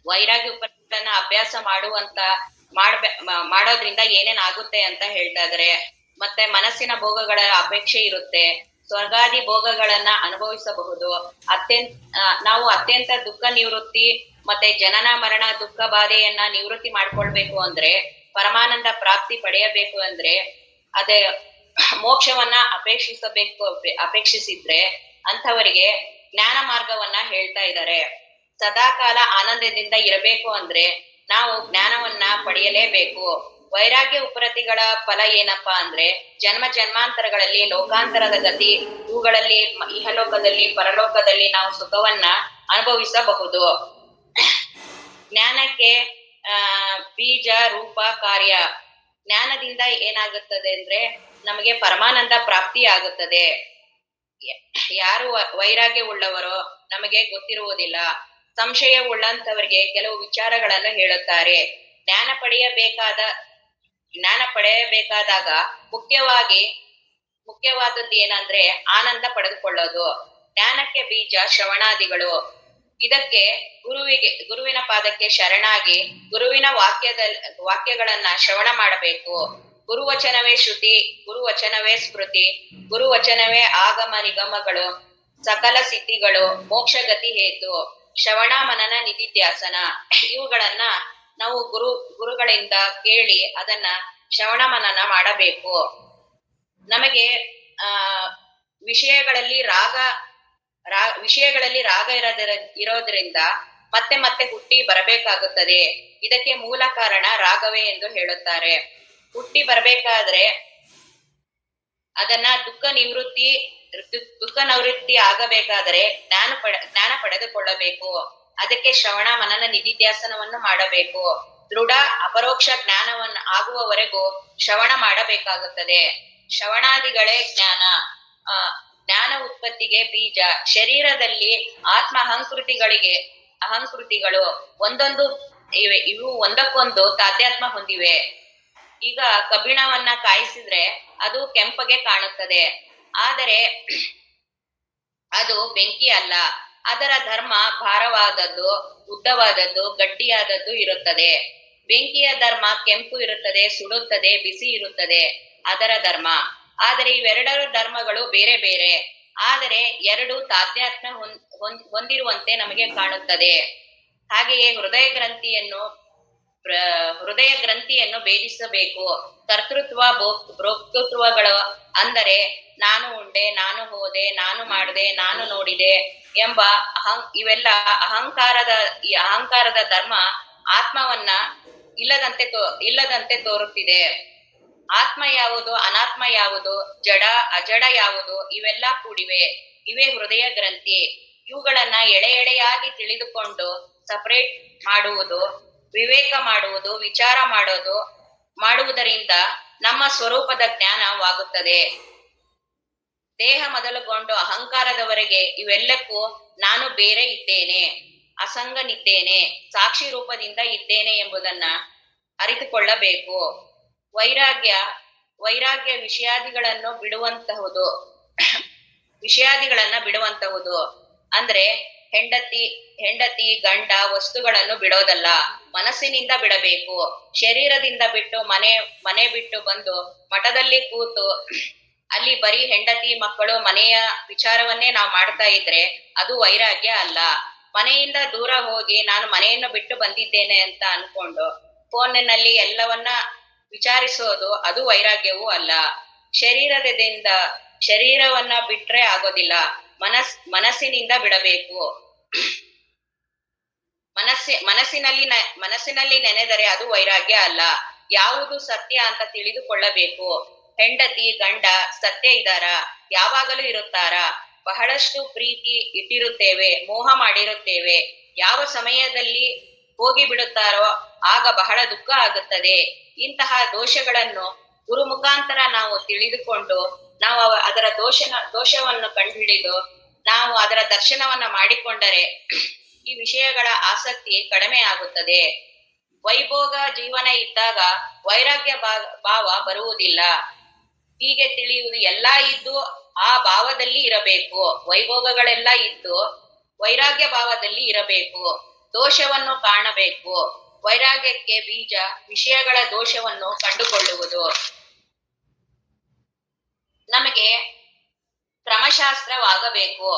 ವೈರಾಗ್ಯ ಉಪನಿಷತ್ತನ್ನ ಅಭ್ಯಾಸ ಮಾಡೋದ್ರಿಂದ ಏನೇನ್ ಆಗುತ್ತೆ ಅಂತ ಹೇಳ್ತಾ ಇದಾರೆ. ಮತ್ತೆ ಮನಸ್ಸಿನ ಭೋಗಗಳ ಅಪೇಕ್ಷೆ ಇರುತ್ತೆ, ಸ್ವರ್ಗಾದಿ ಭೋಗಗಳನ್ನ ಅನುಭವಿಸಬಹುದು. ನಾವು ಅತ್ಯಂತ ದುಃಖ ನಿವೃತ್ತಿ ಮತ್ತೆ ಜನನ ಮರಣ ದುಃಖ ಬಾಧೆಯನ್ನ ನಿವೃತ್ತಿ ಮಾಡ್ಕೊಳ್ಬೇಕು ಅಂದ್ರೆ, ಪರಮಾನಂದ ಪ್ರಾಪ್ತಿ ಪಡೆಯಬೇಕು ಅಂದ್ರೆ, ಅದೇ ಮೋಕ್ಷವನ್ನ ಅಪೇಕ್ಷಿಸಿದ್ರೆ ಅಂಥವರಿಗೆ ಜ್ಞಾನ ಮಾರ್ಗವನ್ನ ಹೇಳ್ತಾ ಇದ್ದಾರೆ. ಸದಾಕಾಲ ಆನಂದದಿಂದ ಇರಬೇಕು ಅಂದ್ರೆ ನಾವು ಜ್ಞಾನವನ್ನ ಪಡೆಯಲೇಬೇಕು. ವೈರಾಗ್ಯ ಉಪರತಿಗಳ ಫಲ ಏನಪ್ಪಾ ಅಂದ್ರೆ, ಜನ್ಮ ಜನ್ಮಾಂತರಗಳಲ್ಲಿ ಲೋಕಾಂತರದ ಗತಿ, ಇವುಗಳಲ್ಲಿ ಇಹಲೋಕದಲ್ಲಿ ಪರಲೋಕದಲ್ಲಿ ನಾವು ಸುಖವನ್ನ ಅನುಭವಿಸಬಹುದು. ಜ್ಞಾನಕ್ಕೆ ಬೀಜ ರೂಪ ಕಾರ್ಯ. ಜ್ಞಾನದಿಂದ ಏನಾಗುತ್ತದೆ ಅಂದ್ರೆ ನಮಗೆ ಪರಮಾನಂದ ಪ್ರಾಪ್ತಿ ಆಗುತ್ತದೆ. ಯಾರು ವೈರಾಗ್ಯ ಉಳ್ಳವರೋ ನಮಗೆ ಗೊತ್ತಿರುವುದಿಲ್ಲ. ಸಂಶಯ ಉಳ್ಳಂತವರಿಗೆ ಕೆಲವು ವಿಚಾರಗಳನ್ನು ಹೇಳುತ್ತಾರೆ. ಜ್ಞಾನ ಪಡೆಯಬೇಕಾದಾಗ ಮುಖ್ಯವಾದದ್ದು ಏನಂದ್ರೆ ಆನಂದ ಪಡೆದುಕೊಳ್ಳೋದು. ಜ್ಞಾನಕ್ಕೆ ಬೀಜ ಶ್ರವಣಾದಿಗಳು. ಇದಕ್ಕೆ ಗುರುವಿನ ಪಾದಕ್ಕೆ ಶರಣಾಗಿ ಗುರುವಿನ ವಾಕ್ಯಗಳನ್ನ ಶ್ರವಣ ಮಾಡಬೇಕು. ಗುರುವಚನವೇ ಶ್ರುತಿ, ಗುರುವಚನವೇ ಸ್ಮೃತಿ, ಗುರುವಚನವೇ ಆಗಮ ನಿಗಮಗಳು, ಸಕಲ ಸಿದ್ಧಿಗಳು, ಮೋಕ್ಷಗತಿ ಹೇತು, ಶ್ರವಣ ಮನನ ನಿಧಿಧ್ಯಾಸನ. ಇವುಗಳನ್ನ ನಾವು ಗುರುಗಳಿಂದ ಕೇಳಿ ಅದನ್ನ ಶ್ರವಣ ಮನನ ಮಾಡಬೇಕು. ನಮಗೆ ವಿಷಯಗಳಲ್ಲಿ ರಾಗ ಇರೋದ್ರಿಂದ ಮತ್ತೆ ಮತ್ತೆ ಹುಟ್ಟಿ ಬರಬೇಕಾಗುತ್ತದೆ. ಇದಕ್ಕೆ ಮೂಲ ಕಾರಣ ರಾಗವೇ ಎಂದು ಹೇಳುತ್ತಾರೆ. ಹುಟ್ಟಿ ಬರಬೇಕಾದ್ರೆ ಅದನ್ನ ದುಃಖ ನಿವೃತ್ತಿ ಆಗಬೇಕಾದರೆ ಜ್ಞಾನ ಪಡೆದುಕೊಳ್ಳಬೇಕು. ಅದಕ್ಕೆ ಶ್ರವಣ ಮನನ ನಿಧಿಧ್ಯಾಸನವನ್ನು ಮಾಡಬೇಕು. ದೃಢ ಅಪರೋಕ್ಷ ಜ್ಞಾನವನ್ನು ಆಗುವವರೆಗೂ ಶ್ರವಣ ಮಾಡಬೇಕಾಗುತ್ತದೆ. ಶ್ರವಣಾದಿಗಳೇ ಜ್ಞಾನ ಉತ್ಪತ್ತಿಗೆ ಬೀಜ. ಶರೀರದಲ್ಲಿ ಆತ್ಮ ಅಹಂಕೃತಿಗಳು ಇವು ಒಂದಕ್ಕೊಂದು ತಾದಾತ್ಮ್ಯ ಹೊಂದಿವೆ. ಈಗ ಕಬ್ಬಿಣವನ್ನ ಕಾಯಿಸಿದ್ರೆ ಅದು ಕೆಂಪಗೆ ಕಾಣುತ್ತದೆ, ಆದರೆ ಅದು ಬೆಂಕಿ ಅಲ್ಲ. ಅದರ ಧರ್ಮ ಭಾರವಾದದ್ದು, ಉದ್ದವಾದದ್ದು, ಗಟ್ಟಿಯಾದದ್ದು ಇರುತ್ತದೆ. ಬೆಂಕಿಯ ಧರ್ಮ ಕೆಂಪು ಇರುತ್ತದೆ, ಸುಡುತ್ತದೆ, ಬಿಸಿ ಇರುತ್ತದೆ ಅದರ ಧರ್ಮ. ಆದರೆ ಇವೆರಡರ ಧರ್ಮಗಳು ಬೇರೆ ಬೇರೆ, ಆದರೆ ಎರಡು ತಾದಾತ್ಮ್ಯ ಹೊಂದಿರುವಂತೆ ನಮಗೆ ಕಾಣುತ್ತದೆ. ಹಾಗೆಯೇ ಹೃದಯ ಗ್ರಂಥಿಯನ್ನು ಭೇದಿಸಬೇಕು. ಕರ್ತೃತ್ವ ಭೋಕ್ತೃತ್ವಗಳು ಅಂದರೆ ನಾನು ಉಂಡೆ, ನಾನು ಹೋದೆ, ನಾನು ಮಾಡಿದೆ, ನಾನು ನೋಡಿದೆ ಎಂಬ ಇವೆಲ್ಲ ಅಹಂಕಾರದ ಧರ್ಮ ಆತ್ಮವನ್ನ ಇಲ್ಲದಂತೆ ತೋರುತ್ತಿದೆ. ಆತ್ಮ ಯಾವುದು, ಅನಾತ್ಮ ಯಾವುದು, ಜಡ ಅಜಡ ಯಾವುದು, ಇವೆಲ್ಲ ಕೂಡಿವೆ. ಇವೇ ಹೃದಯ ಗ್ರಂಥಿ. ಇವುಗಳನ್ನ ಎಳೆಯಾಗಿ ತಿಳಿದುಕೊಂಡು ಸಪರೇಟ್ ಮಾಡುವುದು, ವಿವೇಕ ಮಾಡುವುದು, ವಿಚಾರ ಮಾಡುವುದರಿಂದ ನಮ್ಮ ಸ್ವರೂಪದ ಜ್ಞಾನವಾಗುತ್ತದೆ. ದೇಹ ಮೊದಲುಗೊಂಡು ಅಹಂಕಾರದವರೆಗೆ ಇವೆಲ್ಲಕ್ಕೂ ನಾನು ಬೇರೆ ಇದ್ದೇನೆ, ಅಸಂಗನಿದ್ದೇನೆ, ಸಾಕ್ಷಿ ರೂಪದಿಂದ ಇದ್ದೇನೆ ಎಂಬುದನ್ನ ಅರಿತುಕೊಳ್ಳಬೇಕು. ವೈರಾಗ್ಯ ವಿಷಯಾದಿಗಳನ್ನ ಬಿಡುವಂತಹುದು. ಅಂದ್ರೆ ಹೆಂಡತಿ ಗಂಡ ವಸ್ತುಗಳನ್ನು ಬಿಡೋದಲ್ಲ, ಮನಸ್ಸಿನಿಂದ ಬಿಡಬೇಕು. ಶರೀರದಿಂದ ಬಿಟ್ಟು ಮನೆ ಬಿಟ್ಟು ಬಂದು ಮಠದಲ್ಲಿ ಕೂತು ಅಲ್ಲಿ ಬರೀ ಹೆಂಡತಿ ಮಕ್ಕಳು ಮನೆಯ ವಿಚಾರವನ್ನೇ ನಾವು ಮಾಡ್ತಾ ಇದ್ರೆ ಅದು ವೈರಾಗ್ಯ ಅಲ್ಲ. ಮನೆಯಿಂದ ದೂರ ಹೋಗಿ ನಾನು ಮನೆಯನ್ನು ಬಿಟ್ಟು ಬಂದಿದ್ದೇನೆ ಅಂತ ಅನ್ಕೊಂಡು ಫೋನಿನಲ್ಲಿ ಎಲ್ಲವನ್ನ ವಿಚಾರಿಸೋದು ಅದು ವೈರಾಗ್ಯವೂ ಅಲ್ಲ. ಶರೀರವನ್ನ ಬಿಟ್ರೆ ಆಗೋದಿಲ್ಲ, ಮನಸ್ಸಿನಿಂದ ಬಿಡಬೇಕು. ಮನಸ್ಸಿನಲ್ಲಿ ನೆನೆದರೆ ಅದು ವೈರಾಗ್ಯ ಅಲ್ಲ. ಯಾವುದು ಸತ್ಯ ಅಂತ ತಿಳಿದುಕೊಳ್ಳಬೇಕು. ಹೆಂಡತಿ ಗಂಡ ಸತ್ಯ ಇದ್ದಾರ, ಯಾವಾಗಲೂ ಇರುತ್ತಾರ, ಬಹಳಷ್ಟು ಪ್ರೀತಿ ಇಟ್ಟಿರುತ್ತೇವೆ, ಮೋಹ ಮಾಡಿರುತ್ತೇವೆ. ಯಾವ ಸಮಯದಲ್ಲಿ ಹೋಗಿ ಬಿಡುತ್ತಾರೋ ಆಗ ಬಹಳ ದುಃಖ ಆಗುತ್ತದೆ. ಇಂತಹ ದೋಷಗಳನ್ನು ಗುರು ಮುಖಾಂತರ ನಾವು ತಿಳಿದುಕೊಂಡು ನಾವು ಅದರ ದೋಷವನ್ನು ಕಂಡುಹಿಡಿದು ನಾವು ಅದರ ದರ್ಶನವನ್ನ ಮಾಡಿಕೊಂಡರೆ ಈ ವಿಷಯಗಳ ಆಸಕ್ತಿ ಕಡಿಮೆ ಆಗುತ್ತದೆ. ವೈಭೋಗ ಜೀವನ ಇದ್ದಾಗ ವೈರಾಗ್ಯ ಭಾವ ಬರುವುದಿಲ್ಲ. ಹೀಗೆ ತಿಳಿಯುವುದು ಎಲ್ಲಾ ಇದ್ದು ಆ ಭಾವದಲ್ಲಿ ಇರಬೇಕು. ವೈಭೋಗಗಳೆಲ್ಲ ಇದ್ದು ವೈರಾಗ್ಯ ಭಾವದಲ್ಲಿ ಇರಬೇಕು. ದೋಷವನ್ನು ಕಾಣಬೇಕು. ವೈರಾಗ್ಯಕ್ಕೆ ಬೀಜ ವಿಷಯಗಳ ದೋಷವನ್ನು ಕಂಡುಕೊಳ್ಳುವುದು. ನಮಗೆ ಕ್ರಮಶಾಸ್ತ್ರವಾಗಬೇಕು.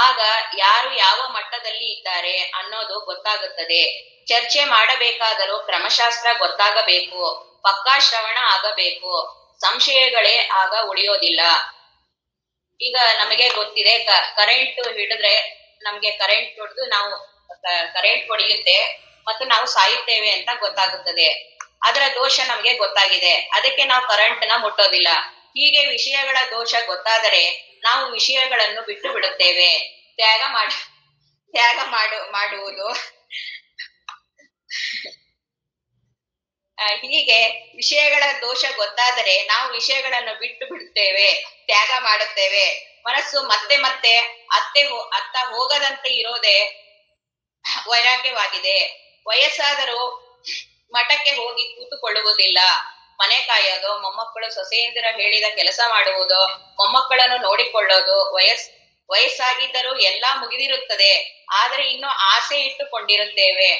ಆಗ ಯಾರು ಯಾವ ಮಟ್ಟದಲ್ಲಿ ಇದ್ದಾರೆ ಅನ್ನೋದು ಗೊತ್ತಾಗುತ್ತದೆ. ಚರ್ಚೆ ಮಾಡಬೇಕಾದರೂ ಕ್ರಮಶಾಸ್ತ್ರ ಗೊತ್ತಾಗಬೇಕು. ಪಕ್ಕಾ ಶ್ರವಣ ಆಗಬೇಕು. ಸಂಶಯಗಳೇ ಆಗ ಉಳಿಯೋದಿಲ್ಲ. ಈಗ ನಮಗೆ ಗೊತ್ತಿದೆ, ಕರೆಂಟ್ ಹಿಡಿದ್ರೆ ನಮ್ಗೆ ಕರೆಂಟ್ ಹೊಡೆದು ನಾವು ಕರೆಂಟ್ ಹೊಡೆಯುತ್ತೆ ಮತ್ತು ನಾವು ಸಾಯುತ್ತೇವೆ ಅಂತ ಗೊತ್ತಾಗುತ್ತದೆ. ಅದರ ದೋಷ ನಮ್ಗೆ ಗೊತ್ತಾಗಿದೆ, ಅದಕ್ಕೆ ನಾವು ಕರೆಂಟ್ ನ ಮುಟ್ಟೋದಿಲ್ಲ. ಹೀಗೆ ವಿಷಯಗಳ ದೋಷ ಗೊತ್ತಾದರೆ ನಾವು ವಿಷಯಗಳನ್ನು ಬಿಟ್ಟು ಬಿಡುತ್ತೇವೆ. ತ್ಯಾಗ ಮಾಡುವುದು. ಹೀಗೆ ವಿಷಯಗಳ ದೋಷ ಗೊತ್ತಾದರೆ ನಾವು ವಿಷಯಗಳನ್ನು ಬಿಟ್ಟು ಬಿಡುತ್ತೇವೆ, ತ್ಯಾಗ ಮಾಡುತ್ತೇವೆ. ಮನಸ್ಸು ಮತ್ತೆ ಮತ್ತೆ ಅತ್ತ ಹೋಗದಂತೆ ಇರೋದೇ ವೈರಾಗ್ಯವಾಗಿದೆ. ವಯಸ್ಸಾದರೂ ಮಠಕ್ಕೆ ಹೋಗಿ ಕೂತುಕೊಳ್ಳುವುದಿಲ್ಲ. ಮನೆ ಕಾಯೋದು, ಮೊಮ್ಮಕ್ಕಳು ಸೊಸೆಯಂದಿರ ಹೇಳಿದ ಕೆಲಸ ಮಾಡುವುದು, ಮೊಮ್ಮಕ್ಕಳನ್ನು ನೋಡಿಕೊಳ್ಳೋದು. ವಯಸ್ಸಾಗಿದ್ದರೂ ಎಲ್ಲಾ ಮುಗಿದಿರುತ್ತದೆ. ಆದರೆ ಇನ್ನೂ ಆಸೆ ಇಟ್ಟುಕೊಂಡಿರುತ್ತೇವೆ.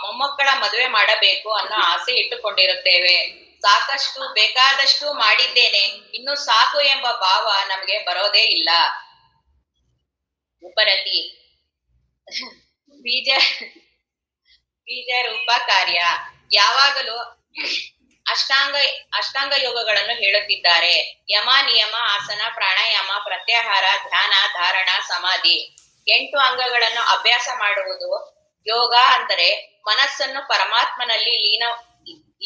ಮೊಮ್ಮಕ್ಕಳ ಮದುವೆ ಮಾಡಬೇಕು ಅನ್ನೋ ಆಸೆ ಇಟ್ಟುಕೊಂಡಿರುತ್ತೇವೆ. ಸಾಕಷ್ಟು ಬೇಕಾದಷ್ಟು ಮಾಡಿದ್ದೇನೆ, ಇನ್ನು ಸಾಕು ಎಂಬ ಭಾವ ನಮಗೆ ಬರೋದೇ ಇಲ್ಲ. ಉಪರತಿ ಬೀಜ ರೂಪ ಕಾರ್ಯ. ಯಾವಾಗಲೂ ಅಷ್ಟಾಂಗ ಯೋಗಗಳನ್ನು ಹೇಳುತ್ತಿದ್ದಾರೆ. ಯಮ, ನಿಯಮ, ಆಸನ, ಪ್ರಾಣಾಯಾಮ, ಪ್ರತ್ಯಾಹಾರ, ಧ್ಯಾನ, ಧಾರಣ, ಸಮಾಧಿ 8 ಅಂಗಗಳನ್ನು ಅಭ್ಯಾಸ ಮಾಡುವುದು ಯೋಗ. ಅಂದರೆ ಮನಸ್ಸನ್ನು ಪರಮಾತ್ಮನಲ್ಲಿ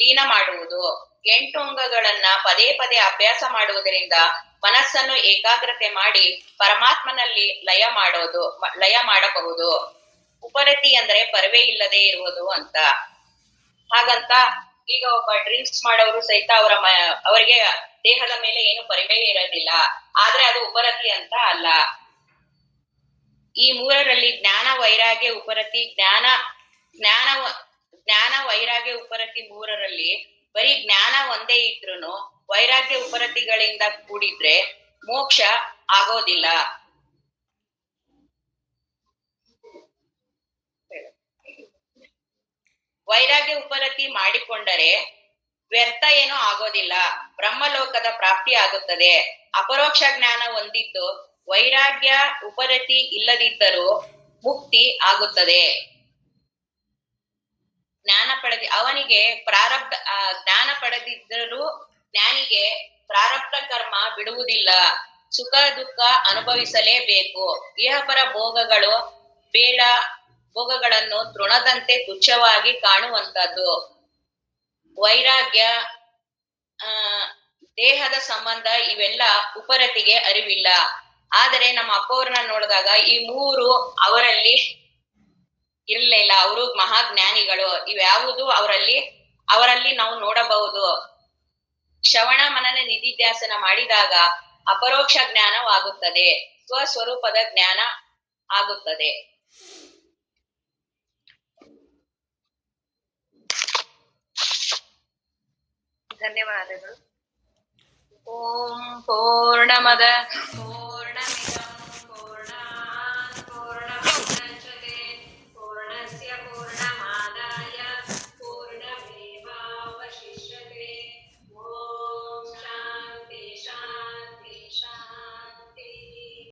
ಲೀನ ಮಾಡುವುದು. 8 ಅಂಗಗಳನ್ನ ಪದೇ ಪದೇ ಅಭ್ಯಾಸ ಮಾಡುವುದರಿಂದ ಮನಸ್ಸನ್ನು ಏಕಾಗ್ರತೆ ಮಾಡಿ ಪರಮಾತ್ಮನಲ್ಲಿ ಲಯ ಮಾಡಬಹುದು. ಉಪರತಿ ಅಂದ್ರೆ ಪರವೇ ಇಲ್ಲದೆ ಇರುವುದು ಅಂತ. ಹಾಗಂತ ಈಗ ಒಬ್ಬ ಡ್ರಿಂಕ್ಸ್ ಮಾಡೋರು ಸಹಿತ ಅವರಿಗೆ ದೇಹದ ಮೇಲೆ ಏನು ಪರಿವೇ ಇರೋದಿಲ್ಲ, ಆದ್ರೆ ಅದು ಉಪರತಿ ಅಂತ ಅಲ್ಲ. ಈ ಮೂರರಲ್ಲಿ ಜ್ಞಾನ, ವೈರಾಗ್ಯ, ಉಪರತಿ. ಜ್ಞಾನ ವೈರಾಗ್ಯ ಉಪರತಿ ಮೂರರಲ್ಲಿ ಬರೀ ಜ್ಞಾನ ಒಂದೇ ಇದ್ರುನು ವೈರಾಗ್ಯ ಉಪರತಿಗಳಿಂದ ಕೂಡಿದ್ರೆ ಮೋಕ್ಷ ಆಗೋದಿಲ್ಲ. ವೈರಾಗ್ಯ ಉಪರತಿ ಮಾಡಿಕೊಂಡರೆ ವ್ಯರ್ಥ ಏನೂ ಆಗೋದಿಲ್ಲ, ಬ್ರಹ್ಮಲೋಕದ ಪ್ರಾಪ್ತಿ ಆಗುತ್ತದೆ. ಅಪರೋಕ್ಷ ಜ್ಞಾನ ಹೊಂದಿದ್ದು ವೈರಾಗ್ಯ ಉಪರತಿ ಇಲ್ಲದಿದ್ದರೂ ಮುಕ್ತಿ ಆಗುತ್ತದೆ. ಅವನಿಗೆ ಜ್ಞಾನ ಪಡೆದಿದ್ದರೂ ಜ್ಞಾನಿಗೆ ಪ್ರಾರಬ್ಧ ಕರ್ಮ ಬಿಡುವುದಿಲ್ಲ. ಸುಖ ದುಃಖ ಅನುಭವಿಸಲೇಬೇಕು. ಇಹಪರ ಭೋಗಗಳನ್ನು ತೃಣದಂತೆ ತುಚ್ಛವಾಗಿ ಕಾಣುವಂತದ್ದು. ವೈರಾಗ್ಯ, ದೇಹದ ಸಂಬಂಧ ಇವೆಲ್ಲ ಉಪರತಿಗೆ ಅರಿವಿಲ್ಲ. ಆದರೆ ನಮ್ಮ ಅಪ್ಪವ್ರನ್ನ ನೋಡಿದಾಗ ಈ ಮೂರು ಅವರಲ್ಲಿ ಇರಲಿಲ್ಲ. ಅವರು ಮಹಾಜ್ಞಾನಿಗಳು. ಇವ್ಯಾವುದು ಅವರಲ್ಲಿ ನಾವು ನೋಡಬಹುದು. ಶ್ರವಣ ಮನನ ನಿಧಿಧ್ಯಾಸನ ಮಾಡಿದಾಗ ಅಪರೋಕ್ಷ ಜ್ಞಾನವಾಗುತ್ತದೆ, ಸ್ವಸ್ವರೂಪದ ಜ್ಞಾನ ಆಗುತ್ತದೆ. ಧನ್ಯವಾದಗಳು. ಓಂ ಪೂರ್ಣಮದ